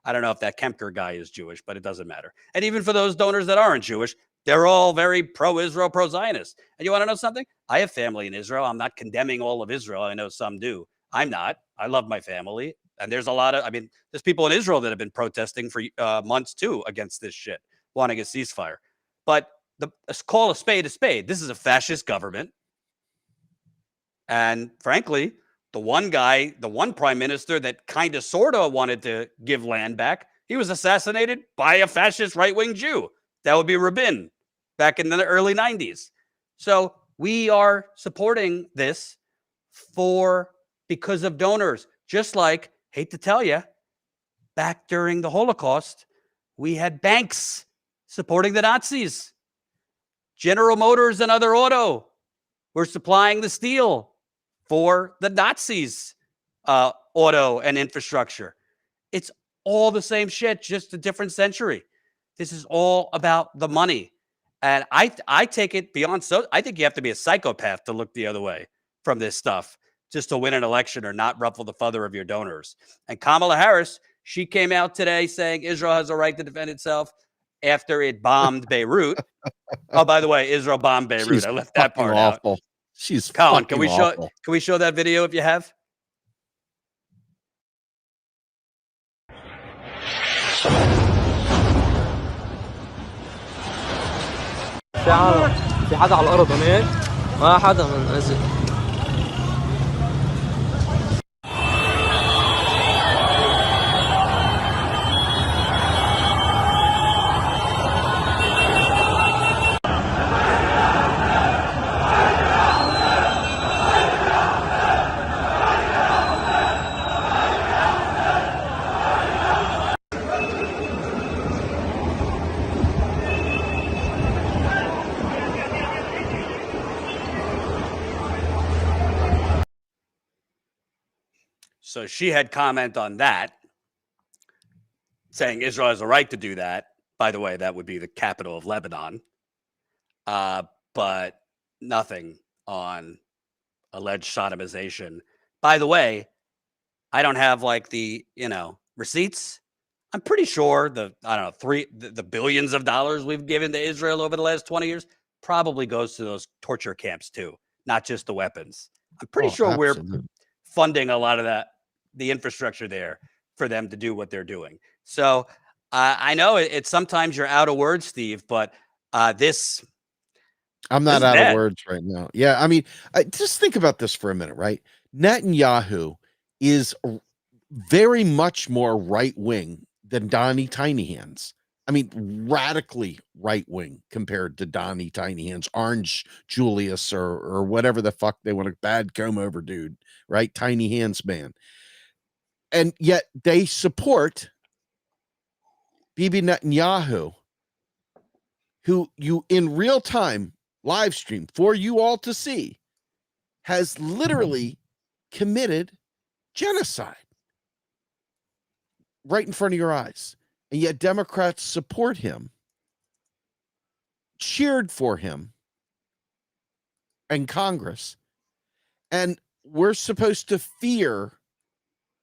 I don't know if that Kemker guy is Jewish, but it doesn't matter. And even for those donors that aren't Jewish, they're all very pro-Israel, pro-Zionist. And you want to know something? I have family in Israel. I'm not condemning all of Israel. I know some do. I'm not. I love my family. And there's a lot of, there's people in Israel that have been protesting for months too against this shit, wanting a ceasefire. But let's call a spade a spade. This is a fascist government. And frankly, the one prime minister that kind of sort of wanted to give land back, he was assassinated by a fascist right-wing Jew. That would be Rabin back in the early 90s. So we are supporting this because of donors. Just like, hate to tell you, back during the Holocaust, we had banks supporting the Nazis. General Motors and other auto were supplying the steel for the Nazis' auto and infrastructure. It's all the same shit, just a different century. This is all about the money. And I take it beyond, I think you have to be a psychopath to look the other way from this stuff just to win an election or not ruffle the feather of your donors. And Kamala Harris, she came out today saying Israel has a right to defend itself after it bombed Beirut. Oh, by the way, Israel bombed Beirut. I left that part out. She's Colin, fucking awful. Can we show that video if you have? في عالم، في حدا على الأرض هناك، ما حدا من نزل. So she had comment on that, saying Israel has a right to do that. By the way, that would be the capital of Lebanon. But nothing on alleged sodomization. By the way, I don't have like the, receipts. I'm pretty sure the billions of dollars we've given to Israel over the last 20 years probably goes to those torture camps too, not just the weapons. I'm pretty sure absolutely. we're funding a lot of the infrastructure there for them to do what they're doing. So I know it's sometimes you're out of words, Steve, but this. I'm not out of words right now. Yeah, I mean, just think about this for a minute, right? Netanyahu is very much more right wing than Donnie Tiny Hands. I mean, radically right wing compared to Donnie Tiny Hands, Orange Julius, or whatever the fuck they want to, bad comb over dude, right? Tiny Hands man. And yet they support Bibi Netanyahu, who you in real time live stream for you all to see has literally committed genocide right in front of your eyes. And yet Democrats support him, cheered for him in Congress. And we're supposed to fear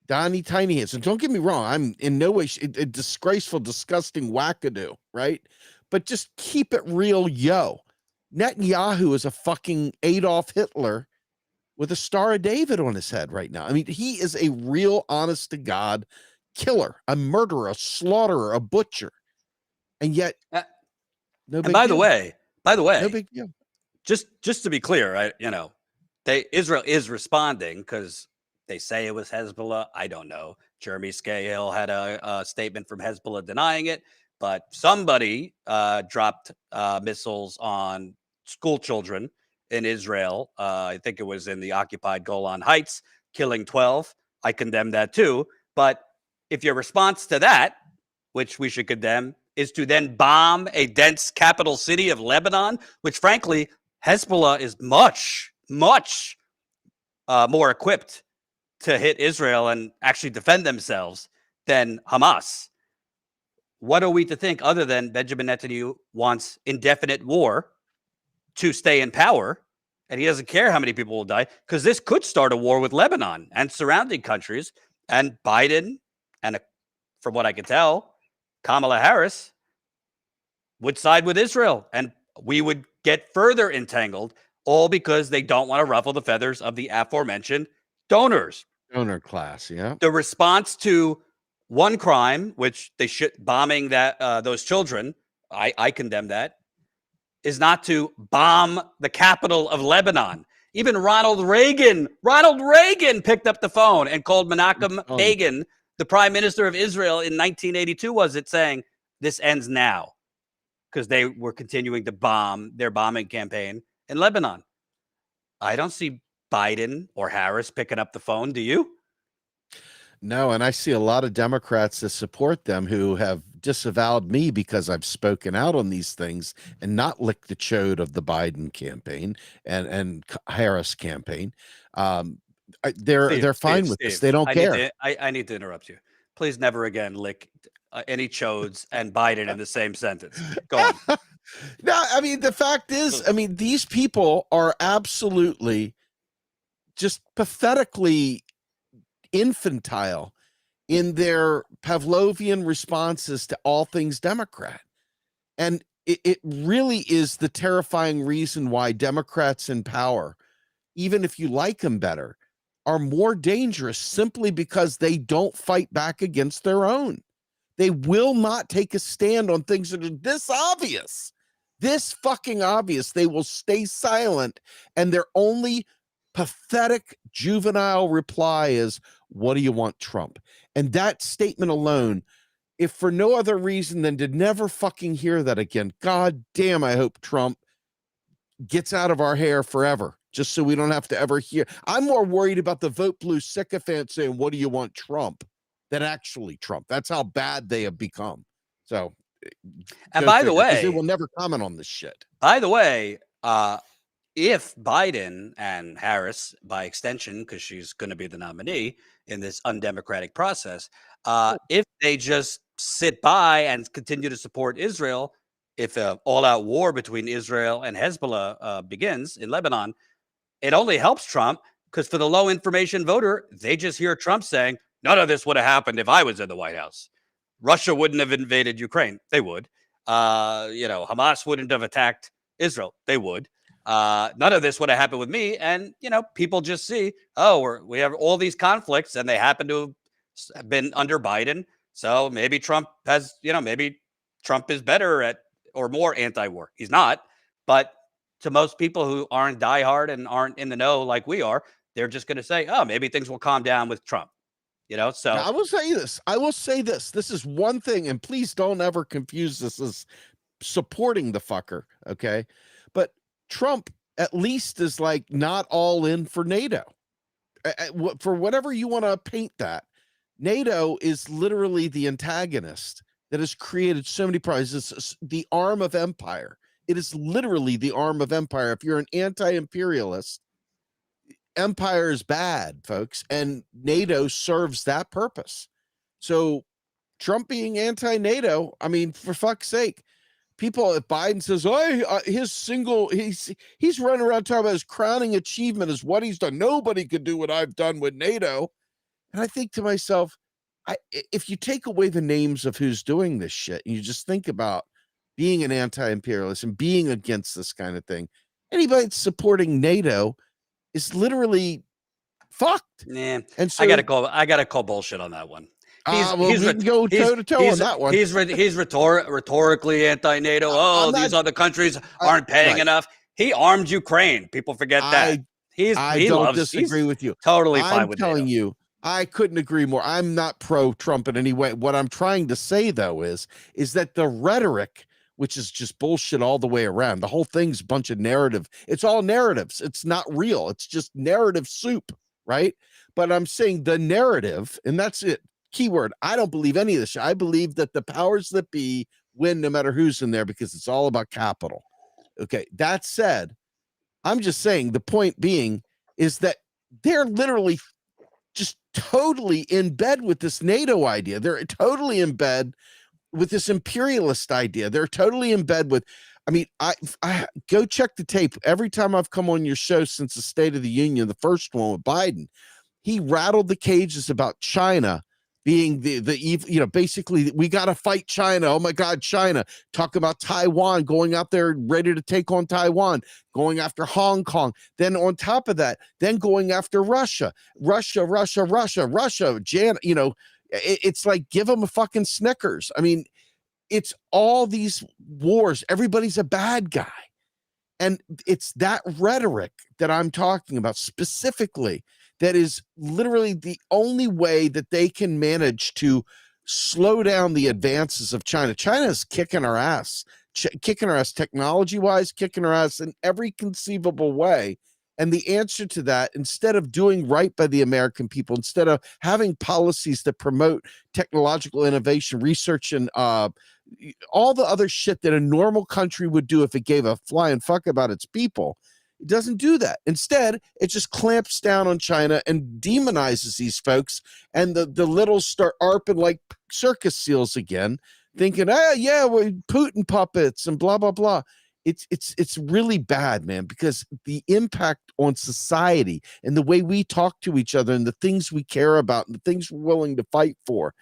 Donnie Tiny Hands. And don't get me wrong, I'm in no way a disgraceful, disgusting wackadoo, right? But just keep it real, yo. Netanyahu is a fucking Adolf Hitler with a Star of David on his head right now. I mean, he is a real, honest to God killer, a murderer, a slaughterer, a butcher. And yet, no big deal. By the way, no big deal. Just to be clear, right? Israel is responding because they say it was Hezbollah. I don't know. Jeremy Scahill had a statement from Hezbollah denying it, but somebody dropped missiles on school children in Israel. I think it was in the occupied Golan Heights, killing 12. I condemn that too. But if your response to that, which we should condemn, is to then bomb a dense capital city of Lebanon, which frankly, Hezbollah is much, much more equipped to hit Israel and actually defend themselves than Hamas. What are we to think other than Benjamin Netanyahu wants indefinite war to stay in power, and he doesn't care how many people will die, because this could start a war with Lebanon and surrounding countries, and Biden and, from what I can tell, Kamala Harris would side with Israel, and we would get further entangled, all because they don't want to ruffle the feathers of the aforementioned donors. Donor class, yeah. The response to one crime, which they should bombing those children, I condemn that, is not to bomb the capital of Lebanon. Even Ronald Reagan picked up the phone and called Menachem Begin, the prime minister of Israel in 1982, was it, saying this ends now, because they were continuing to bomb their bombing campaign in Lebanon. I don't see Biden or Harris picking up the phone. Do you? No, and I see a lot of Democrats that support them who have disavowed me because I've spoken out on these things and not licked the chode of the Biden campaign and Harris campaign. They're fine with this. They don't care. I need to interrupt you. Please never again lick any chodes and Biden in the same sentence. Go on. No, I mean, the fact is, I mean, these people are absolutely just pathetically infantile in their Pavlovian responses to all things Democrat. And it really is the terrifying reason why Democrats in power even if you like them better, are more dangerous simply because they don't fight back against their own. They will not take a stand on things that are this obvious, this fucking obvious. They will stay silent, and their only pathetic juvenile reply is, what do you want, Trump? And that statement alone, if for no other reason than to never fucking hear that again, God damn, I hope Trump gets out of our hair forever, just so we don't have to ever hear. I'm more worried about the vote blue sycophant saying, what do you want, Trump, than actually Trump. That's how bad they have become. So, and by the way, they will never comment on this shit. By the way, if Biden and Harris, by extension, because she's going to be the nominee in this undemocratic process, if they just sit by and continue to support Israel, if an all-out war between Israel and Hezbollah begins in Lebanon, it only helps Trump, because for the low information voter, they just hear Trump saying, none of this would have happened if I was in the White House. Russia wouldn't have invaded Ukraine. They would. Hamas wouldn't have attacked Israel. They would. None of this would have happened with me. And, people just see, we have all these conflicts and they happen to have been under Biden. So maybe Trump has, maybe Trump is better at or more anti-war. He's not. But to most people who aren't diehard and aren't in the know like we are, they're just going to say, maybe things will calm down with Trump. So now, I will say this. I will say this. This is one thing, and please don't ever confuse this as supporting the fucker, okay? But Trump at least is like not all in for NATO. For whatever you want to paint that, NATO is literally the antagonist that has created so many problems. It's the arm of empire. It is literally the arm of empire. If you're an anti-imperialist, empire is bad, folks, and NATO serves that purpose. So Trump being anti-NATO, I mean, for fuck's sake, people, if Biden says, he's running around talking about his crowning achievement is what he's done. Nobody could do what I've done with NATO. And I think to myself, if you take away the names of who's doing this shit and you just think about being an anti-imperialist and being against this kind of thing, anybody that's supporting NATO is literally fucked. Yeah, and so I gotta call bullshit on that one. We can go toe to toe on that one. He's rhetorically anti-NATO. These other countries aren't paying enough. He armed Ukraine. People forget that. I don't disagree with you. Totally fine with NATO. I'm telling NATO. you, I couldn't agree more. I'm not pro-Trump in any way. What I'm trying to say, though, is that the rhetoric, which is just bullshit all the way around. The whole thing's a bunch of narrative. It's all narratives. It's not real. It's just narrative soup, right? But I'm saying the narrative, and that's it. Keyword. I don't believe any of this shit. I believe that the powers that be win no matter who's in there because it's all about capital. Okay. That said, I'm just saying the point being is that they're literally just totally in bed with this NATO idea. They're totally in bed with this imperialist idea. They're totally in bed with, I mean, I go check the tape. Every time I've come on your show since the State of the Union, the first one with Biden, he rattled the cages about China being basically we got to fight China. Oh my God, China. Talk about Taiwan, going out there ready to take on Taiwan, going after Hong Kong. Then on top of that, then going after Russia. It's like, give them a fucking Snickers. I mean, it's all these wars. Everybody's a bad guy. And it's that rhetoric that I'm talking about specifically that is literally the only way that they can manage to slow down the advances of China. China is kicking our ass, technology-wise, kicking our ass in every conceivable way. And the answer to that, instead of doing right by the American people, instead of having policies that promote technological innovation, research, and all the other shit that a normal country would do if it gave a flying fuck about its people, it doesn't do that. Instead, it just clamps down on China and demonizes these folks. And the littles start arping like circus seals again, thinking, we're Putin puppets and blah, blah, blah. It's really bad, man, because the impact on society and the way we talk to each other and the things we care about and the things we're willing to fight for,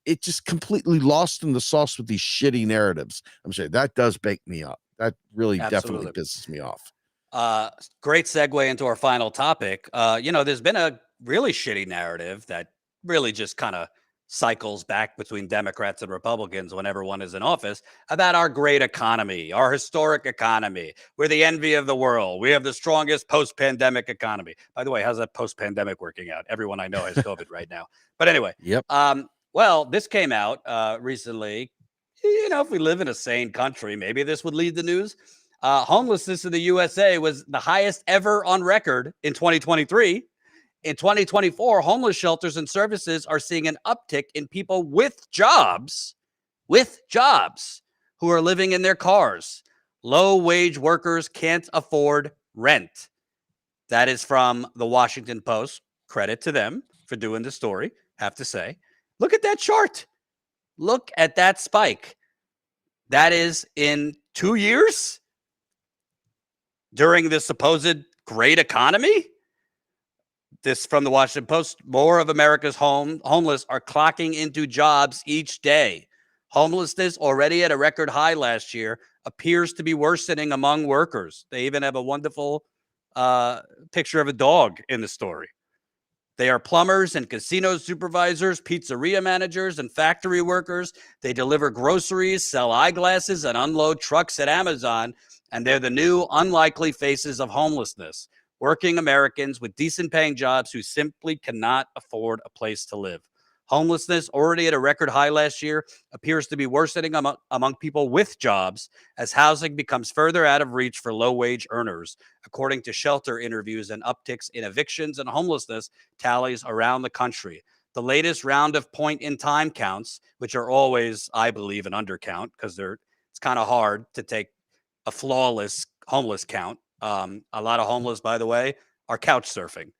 it just completely lost in the sauce with these shitty narratives. I'm saying that does bake me up. That really definitely pisses me off. Great segue into our final topic. There's been a really shitty narrative that really just kind of cycles back between Democrats and Republicans whenever one is in office about our great economy, our historic economy. We're the envy of the world. We have the strongest post-pandemic economy. By the way, how's that post-pandemic working out? Everyone I know has COVID right now. But anyway, Yep. Well, this came out recently. If we live in a sane country, maybe this would lead the news. Homelessness in the USA was the highest ever on record in 2023. In 2024, homeless shelters and services are seeing an uptick in people with jobs who are living in their cars. Low-wage workers can't afford rent. That is from the Washington Post. Credit to them for doing the story, have to say. Look at that chart. Look at that spike. That is in 2 years during the supposed great economy. This from the Washington Post. More of America's homeless are clocking into jobs each day. Homelessness, already at a record high last year, appears to be worsening among workers. They even have a wonderful picture of a dog in the story. They are plumbers and casino supervisors, pizzeria managers, and factory workers. They deliver groceries, sell eyeglasses, and unload trucks at Amazon. And they're the new unlikely faces of homelessness. Working Americans with decent paying jobs who simply cannot afford a place to live. Homelessness, already at a record high last year, appears to be worsening among people with jobs as housing becomes further out of reach for low-wage earners, according to shelter interviews and upticks in evictions and homelessness tallies around the country. The latest round of point-in-time counts, which are always, I believe, an undercount because it's kind of hard to take a flawless homeless count. A lot of homeless, by the way, are couch surfing.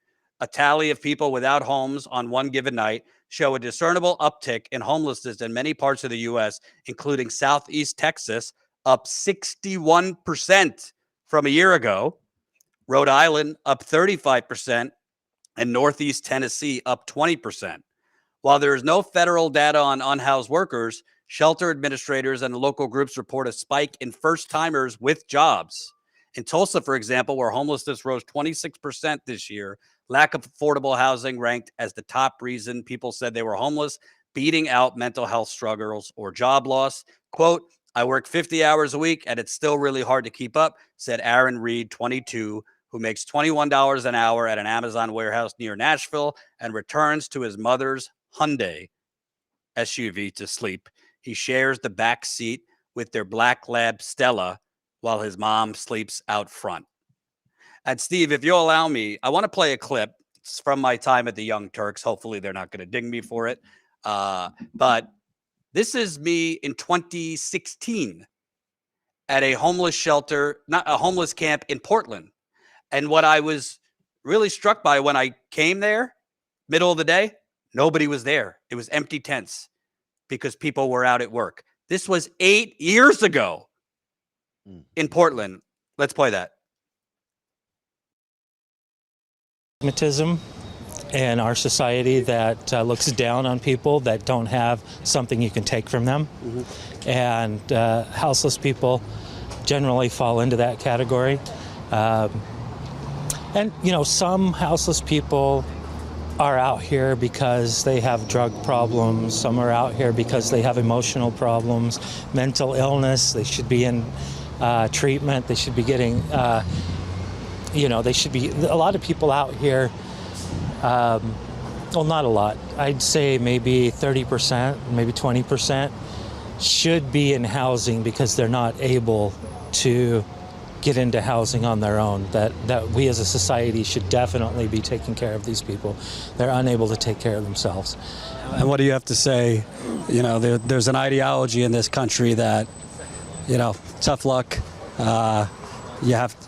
A tally of people without homes on one given night show a discernible uptick in homelessness in many parts of the U.S., including Southeast Texas, up 61% from a year ago, Rhode Island up 35%, and Northeast Tennessee up 20%. While there is no federal data on unhoused workers, shelter administrators and local groups report a spike in first-timers with jobs. In Tulsa, for example, where homelessness rose 26% this year, lack of affordable housing ranked as the top reason people said they were homeless, beating out mental health struggles or job loss. Quote, I work 50 hours a week and it's still really hard to keep up, said Aaron Reed, 22, who makes $21 an hour at an Amazon warehouse near Nashville and returns to his mother's Hyundai SUV to sleep. He shares the back seat with their black lab Stella while his mom sleeps out front. And Steve, if you'll allow me, I want to play a clip. It's from my time at the Young Turks. Hopefully they're not going to ding me for it. But this is me in 2016 at a homeless shelter, not a homeless camp in Portland. And what I was really struck by when I came there, middle of the day, nobody was there. It was empty tents because people were out at work. This was 8 years ago in Portland. Let's play that. In our society that looks down on people that don't have something you can take from them. Mm-hmm. And houseless people generally fall into that category. And, some houseless people are out here because they have drug problems. Some are out here because they have emotional problems, mental illness. They should be in treatment. They should be getting, a lot of people out here, well, not a lot. I'd say maybe 30%, maybe 20% should be in housing because they're not able to get into housing on their own. That we as a society should definitely be taking care of these people. They're unable to take care of themselves. And what do you have to say? There's an ideology in this country that, tough luck.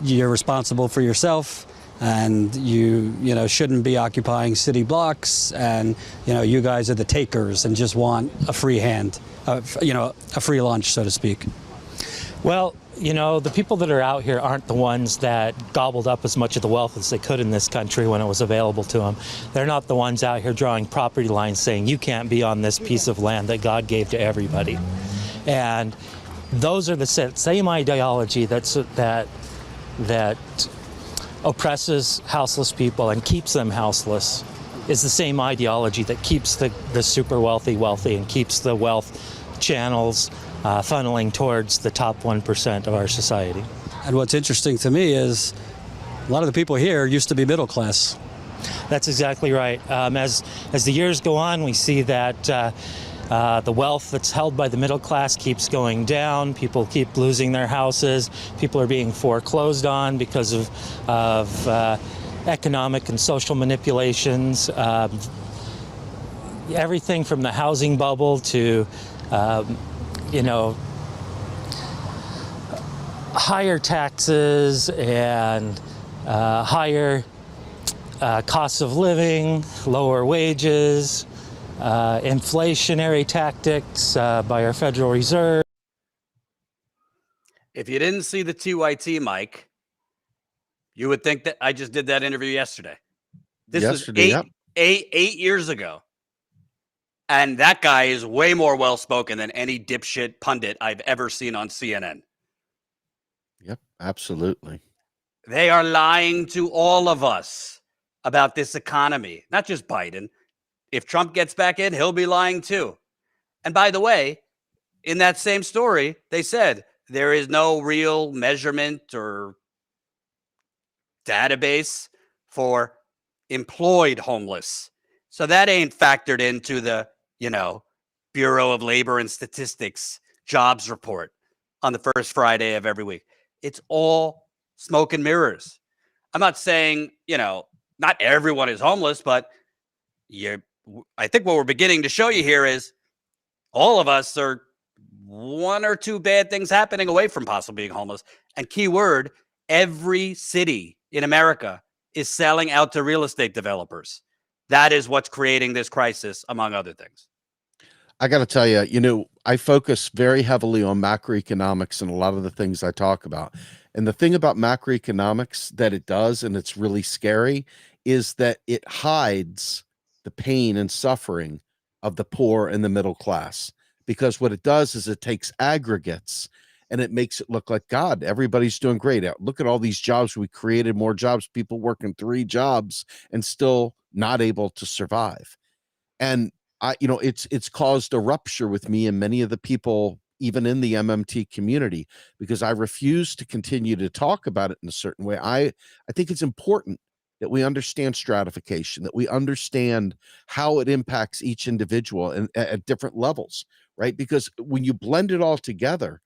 You're responsible for yourself, and you shouldn't be occupying city blocks, and you guys are the takers and just want a free hand, a free lunch, so to speak. Well, the people that are out here aren't the ones that gobbled up as much of the wealth as they could in this country when it was available to them. They're not the ones out here drawing property lines saying you can't be on this piece of land that God gave to everybody. And those are the same ideology that that oppresses houseless people and keeps them houseless is the same ideology that keeps the super wealthy wealthy and keeps the wealth channels funneling towards the top 1% of our society. And what's interesting to me is a lot of the people here used to be middle class. That's exactly right. As the years go on, we see that the wealth that's held by the middle class keeps going down. People keep losing their houses. People are being foreclosed on because of economic and social manipulations. Everything from the housing bubble to, higher taxes and higher costs of living, lower wages, inflationary tactics by our Federal Reserve. If you didn't see the TYT, Mike, you would think that I just did that interview yesterday. This was eight years ago. And that guy is way more well-spoken than any dipshit pundit I've ever seen on CNN. Yep, absolutely. They are lying to all of us about this economy, not just Biden. If Trump gets back in, he'll be lying too. And by the way, in that same story, they said there is no real measurement or database for employed homeless. So that ain't factored into the, Bureau of Labor and Statistics jobs report on the first Friday of every week. It's all smoke and mirrors. I'm not saying, not everyone is homeless, but I think what we're beginning to show you here is all of us are one or two bad things happening away from possibly being homeless. And keyword, every city in America is selling out to real estate developers. That is what's creating this crisis, among other things. I got to tell you, I focus very heavily on macroeconomics and a lot of the things I talk about. And the thing about macroeconomics that it does, and it's really scary, is that it hides the pain and suffering of the poor and the middle class. Because what it does is it takes aggregates and it makes it look like, God, everybody's doing great. Look at all these jobs. We created more jobs, people working 3 jobs and still not able to survive. And it's caused a rupture with me and many of the people, even in the MMT community, because I refuse to continue to talk about it in a certain way. I think it's important that we understand stratification, that we understand how it impacts each individual and at different levels, right? Because when you blend it all together,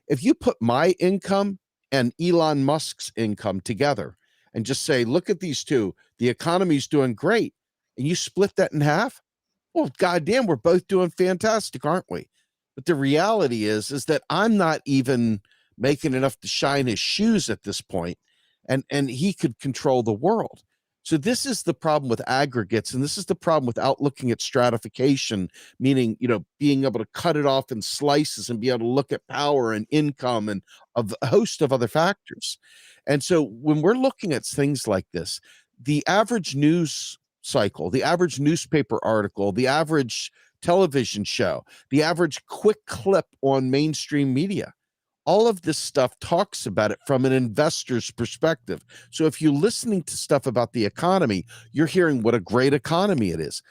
if you put my income and Elon Musk's income together and just say, look at these two, the economy's doing great, and you split that in half, well, goddamn, we're both doing fantastic, aren't we? But the reality is that I'm not even making enough to shine his shoes at this point, and he could control the world. So this is the problem with aggregates, and this is the problem without looking at stratification, meaning, being able to cut it off in slices and be able to look at power and income and a host of other factors. And so when we're looking at things like this, the average news cycle, the average newspaper article, the average television show, the average quick clip on mainstream media, all of this stuff talks about it from an investor's perspective. So if you're listening to stuff about the economy, you're hearing what a great economy it is.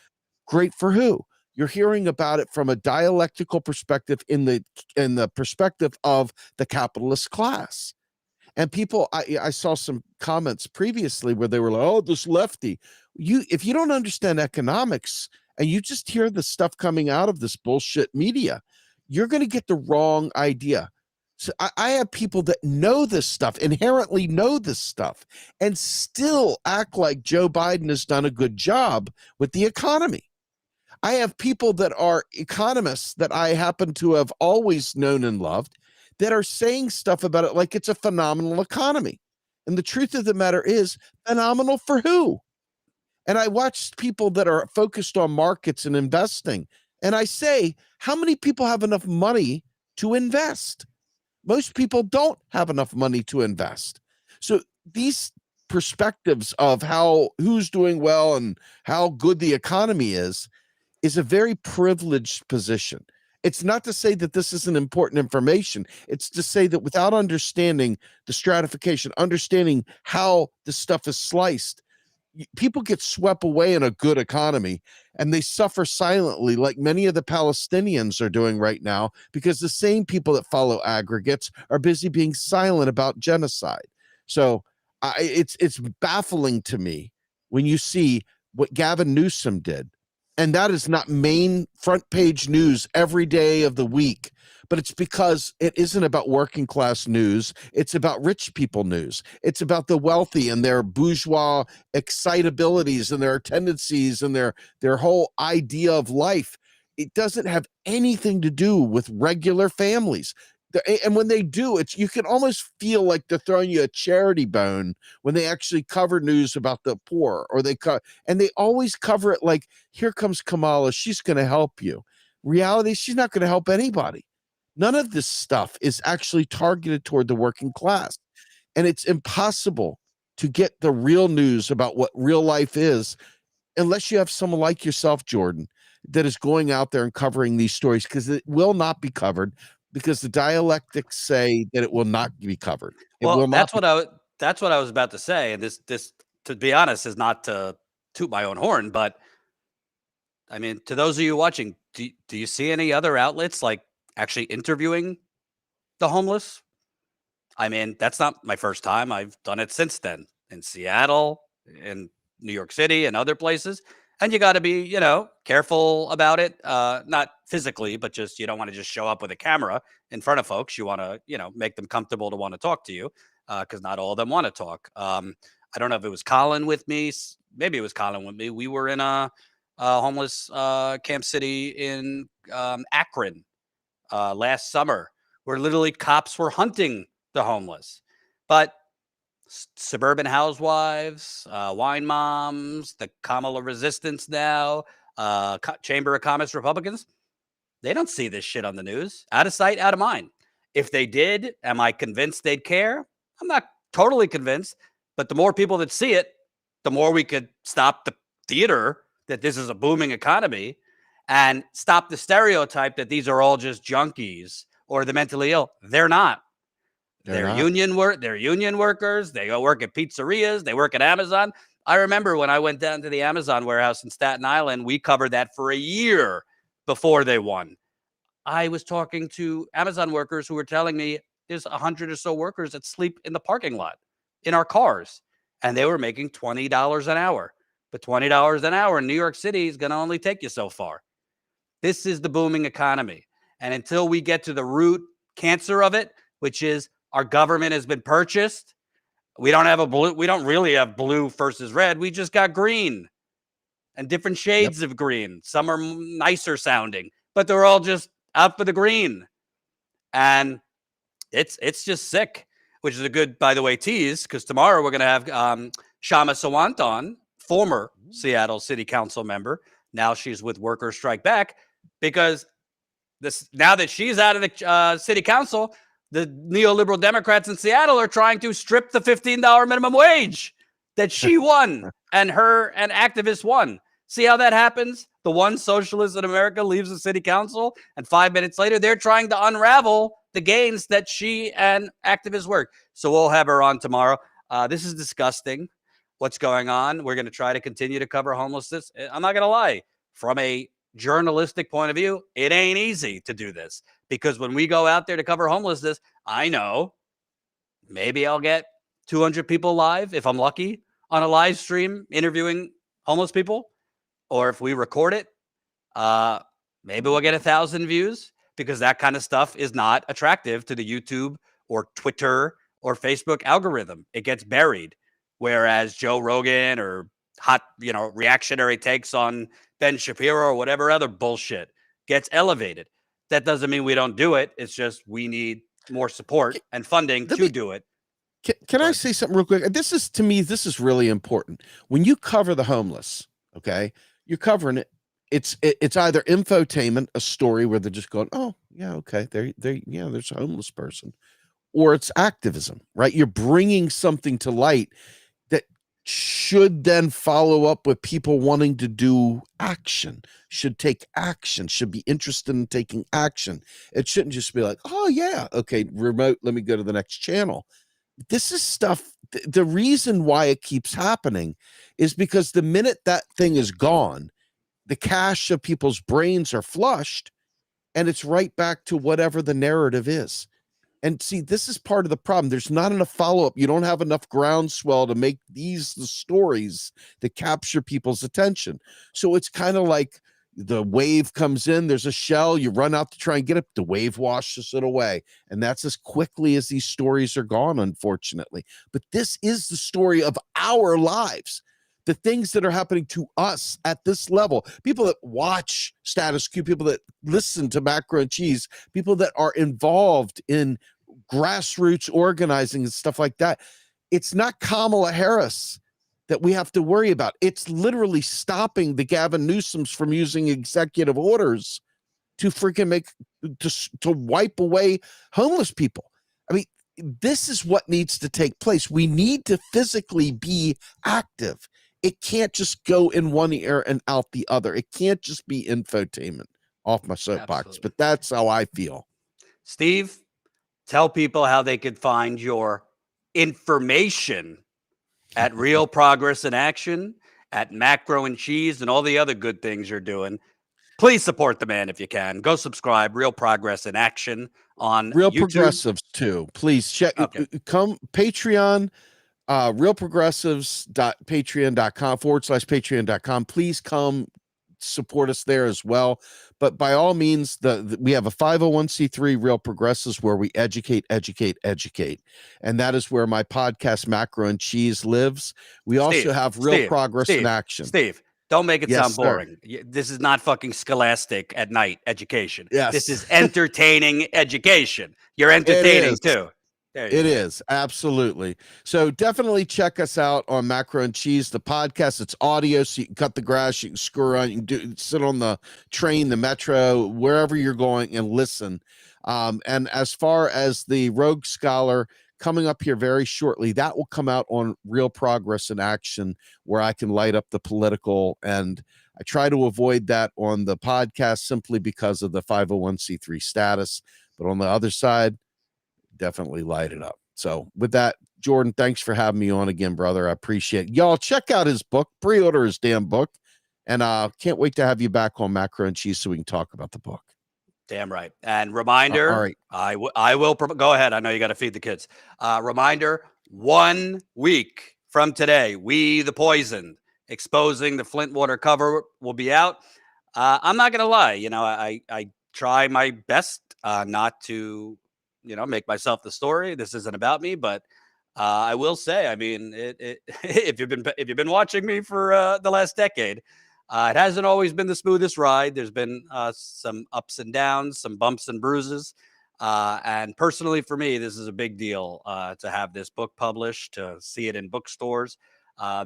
Great for who? You're hearing about it from a dialectical perspective in the perspective of the capitalist class. And people, I saw some comments previously where they were like, oh, this lefty. If you don't understand economics and you just hear the stuff coming out of this bullshit media, you're going to get the wrong idea. So I have people that know this stuff, inherently know this stuff, and still act like Joe Biden has done a good job with the economy. I have people that are economists that I happen to have always known and loved that are saying stuff about it like it's a phenomenal economy. And the truth of the matter is, phenomenal for who? And I watch people that are focused on markets and investing, and I say, how many people have enough money to invest? Most people don't have enough money to invest. So these perspectives of who's doing well and how good the economy is a very privileged position. It's not to say that this isn't important information. It's to say that without understanding the stratification, understanding how the stuff is sliced, people get swept away in a good economy and they suffer silently, like many of the Palestinians are doing right now, because the same people that follow aggregates are busy being silent about genocide. So it's baffling to me when you see what Gavin Newsom did. And that is not main front page news every day of the week, but it's because it isn't about working class news. It's about rich people news. It's about the wealthy and their bourgeois excitabilities and their tendencies and their whole idea of life. It doesn't have anything to do with regular families. And when they do, you can almost feel like they're throwing you a charity bone when they actually cover news about the poor, or and they always cover it like, here comes Kamala, she's going to help you. Reality, she's not going to help anybody. None of this stuff is actually targeted toward the working class. And it's impossible to get the real news about what real life is unless you have someone like yourself, Jordan, that is going out there and covering these stories, because it will not be covered. Because the dialectics say that it will not be covered. That's what I was about to say. And this, to be honest, is not to toot my own horn, but I mean, to those of you watching, do you see any other outlets like actually interviewing the homeless? I mean, that's not my first time. I've done it since then in Seattle, in New York City, and other places. And you got to be, careful about it. Not physically, but just, you don't want to just show up with a camera in front of folks. You want to, make them comfortable to want to talk to you, because not all of them want to talk. I don't know if it was Colin with me. Maybe it was Colin with me. We were in a homeless camp city in Akron last summer, where literally cops were hunting the homeless. But suburban housewives, wine moms, the Kamala resistance now, Chamber of Commerce Republicans, they don't see this shit on the news. Out of sight, out of mind. If they did, am I convinced they'd care? I'm not totally convinced, but the more people that see it, the more we could stop the theater that this is a booming economy, and stop the stereotype that these are all just junkies or the mentally ill. They're not. They're union workers. They go work at pizzerias. They work at Amazon. I remember when I went down to the Amazon warehouse in Staten Island, we covered that for a year before they won. I was talking to Amazon workers who were telling me there's 100 or so workers that sleep in the parking lot in our cars, and they were making $20 an hour. But $20 an hour in New York City is going to only take you so far. This is the booming economy. And until we get to the root cancer of it, which is our government has been purchased. We don't really have blue versus red. We just got green and different shades of green. Some are nicer sounding, but they're all just out for the green. And it's just sick, which is a good, by the way, tease, because tomorrow we're going to have Shama Sawant on, former Seattle City Council member. Now she's with Workers Strike Back, because now that she's out of the city council, the neoliberal Democrats in Seattle are trying to strip the $15 minimum wage that she won and activists won. See how that happens? The one socialist in America leaves the city council, and 5 minutes later, they're trying to unravel the gains that she and activists work. So we'll have her on tomorrow. This is disgusting, what's going on. We're going to try to continue to cover homelessness. I'm not going to lie. From a journalistic point of view, it ain't easy to do this, because when we go out there to cover homelessness, I know maybe I'll get 200 people live if I'm lucky on a live stream interviewing homeless people. Or if we record it, maybe we'll get 1,000 views, because that kind of stuff is not attractive to the YouTube or Twitter or Facebook algorithm. It gets buried. Whereas Joe Rogan or hot, reactionary takes on Ben Shapiro or whatever other bullshit gets elevated. That doesn't mean we don't do it. It's just we need more support and funding to do it. Can I say something real quick? This is really important. When you cover the homeless, okay, you're covering it. It's either infotainment, a story where they're just going, oh yeah, okay, there's a homeless person, or it's activism, right? You're bringing something to light that should then follow up with people wanting to do action, should take action, should be interested in taking action. It shouldn't just be like, oh yeah, okay, remote, let me go to the next channel. This is stuff. The reason why it keeps happening is because the minute that thing is gone, the cache of people's brains are flushed, and it's right back to whatever the narrative is. And see, this is part of the problem. There's not enough follow-up. You don't have enough groundswell to make these the stories that capture people's attention. So it's kind of like the wave comes in, there's a shell, you run out to try and get it, the wave washes it away. And that's as quickly as these stories are gone, unfortunately. But this is the story of our lives. The things that are happening to us at this level, people that watch Status Coup, people that listen to Macro and Cheese, people that are involved in grassroots organizing and stuff like that. It's not Kamala Harris that we have to worry about. It's literally stopping the Gavin Newsoms from using executive orders to freaking to wipe away homeless people. I mean, this is what needs to take place. We need to physically be active. It can't just go in one ear and out the other. It can't just be infotainment. Off my soapbox. Absolutely. But that's how I feel. Steve, tell people how they could find your information at Real Progress in Action, at Macro and Cheese, and all the other good things you're doing. Please support the man if you can. Go subscribe. Real Progress in Action on Real YouTube. Progressives too. Please check. Okay. Come Patreon. realprogressives.patreon.com/patreon.com. Please come support us there as well. But by all means, we have a 501c3 Real Progressives where we educate. And that is where my podcast Macro and Cheese lives. We also have Real Progress in Action. Steve, don't make it sound boring. This is not fucking Scholastic at night education. Yes. This is entertaining education. You're entertaining too. It is, absolutely. So definitely check us out on Macro and Cheese, the podcast. It's audio, so you can cut the grass, you can screw around, you can sit on the train, the metro, wherever you're going and listen. And as far as the Rogue Scholar coming up here very shortly, that will come out on Real Progress in Action, where I can light up the political. And I try to avoid that on the podcast simply because of the 501c3 status. But on the other side, definitely light it up. So with that, Jordan, thanks for having me on again, brother. I appreciate it. Y'all check out his book, pre-order his damn book, and can't wait to have you back on Macro and Cheese so we can talk about the book. Damn right. And reminder, all right. I will go ahead. I know you got to feed the kids. Reminder, 1 week from today, We the Poisoned, exposing the Flint water cover will be out. I'm not going to lie. You know, I try my best not to, make myself the story. This isn't about me, but I will say, I mean, if you've been watching me for the last decade, it hasn't always been the smoothest ride. There's been some ups and downs, some bumps and bruises. And personally, for me, this is a big deal to have this book published, to see it in bookstores.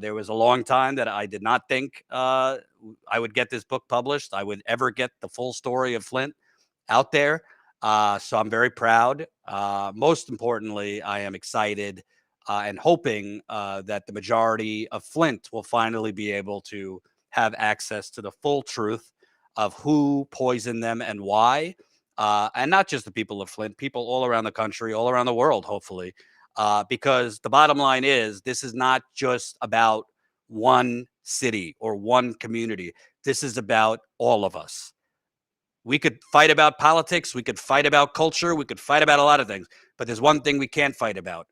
There was a long time that I did not think I would get this book published. I would ever get the full story of Flint out there. So I'm very proud. Most importantly, I am excited and hoping that the majority of Flint will finally be able to have access to the full truth of who poisoned them and why. And not just the people of Flint, people all around the country, all around the world, hopefully. Because the bottom line is, this is not just about one city or one community. This is about all of us. We could fight about politics. We could fight about culture. We could fight about a lot of things. But there's one thing we can't fight about.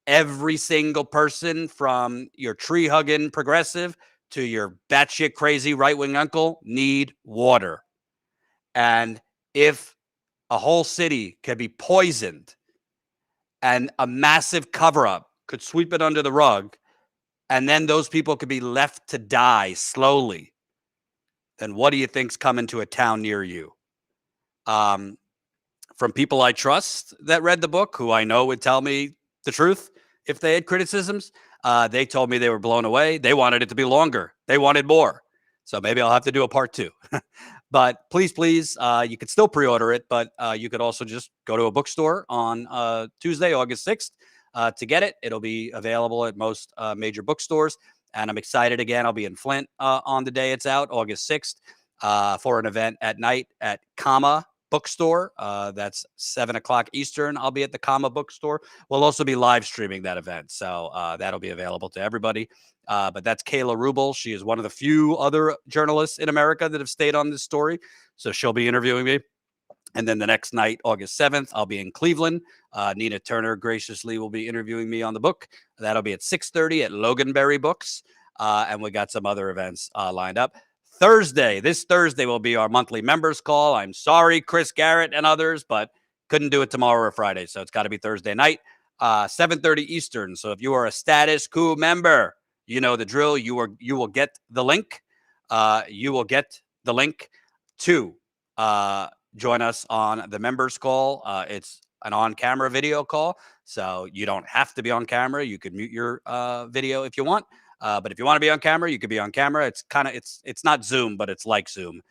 Every single person, from your tree-hugging progressive to your batshit crazy right-wing uncle, need water. And if a whole city can be poisoned and a massive cover-up could sweep it under the rug, and then those people could be left to die slowly, then what do you think's coming to a town near you? From people I trust that read the book, who I know would tell me the truth if they had criticisms, they told me they were blown away. They wanted it to be longer. They wanted more. So maybe I'll have to do a part 2. But please, you could still pre-order it, but you could also just go to a bookstore on Tuesday, August 6th. to get it. It'll be available at most major bookstores. And I'm excited again. I'll be in Flint on the day it's out, August 6th, for an event at night at Comma Bookstore. That's 7 o'clock Eastern. I'll be at the Comma Bookstore. We'll also be live streaming that event. So that'll be available to everybody. But that's Kayla Rubel. She is one of the few other journalists in America that have stayed on this story. So she'll be interviewing me. And then the next night, August 7th, I'll be in Cleveland. Nina Turner graciously will be interviewing me on the book. That'll be at 6:30 at Loganberry Books. And we got some other events lined up. This Thursday will be our monthly members call. I'm sorry, Chris Garrett and others, but couldn't do it tomorrow or Friday. So it's got to be Thursday night, 7:30 Eastern. So if you are a Status Coup member, you know the drill. You will get the link. You will get the link to join us on the members call. It's an on-camera video call, so you don't have to be on camera. You could mute your video if you want. But if you want to be on camera, you could be on camera. It's not Zoom, but it's like Zoom.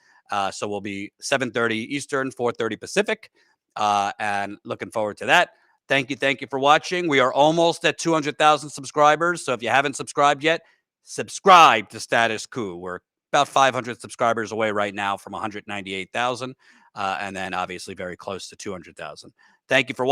So we'll be 7:30 Eastern, 4:30 Pacific, and looking forward to that. Thank you for watching. We are almost at 200,000 subscribers. So if you haven't subscribed yet, subscribe to Status Coup. We're about 500 subscribers away right now from 198,000, and then obviously very close to 200,000. Thank you for watching.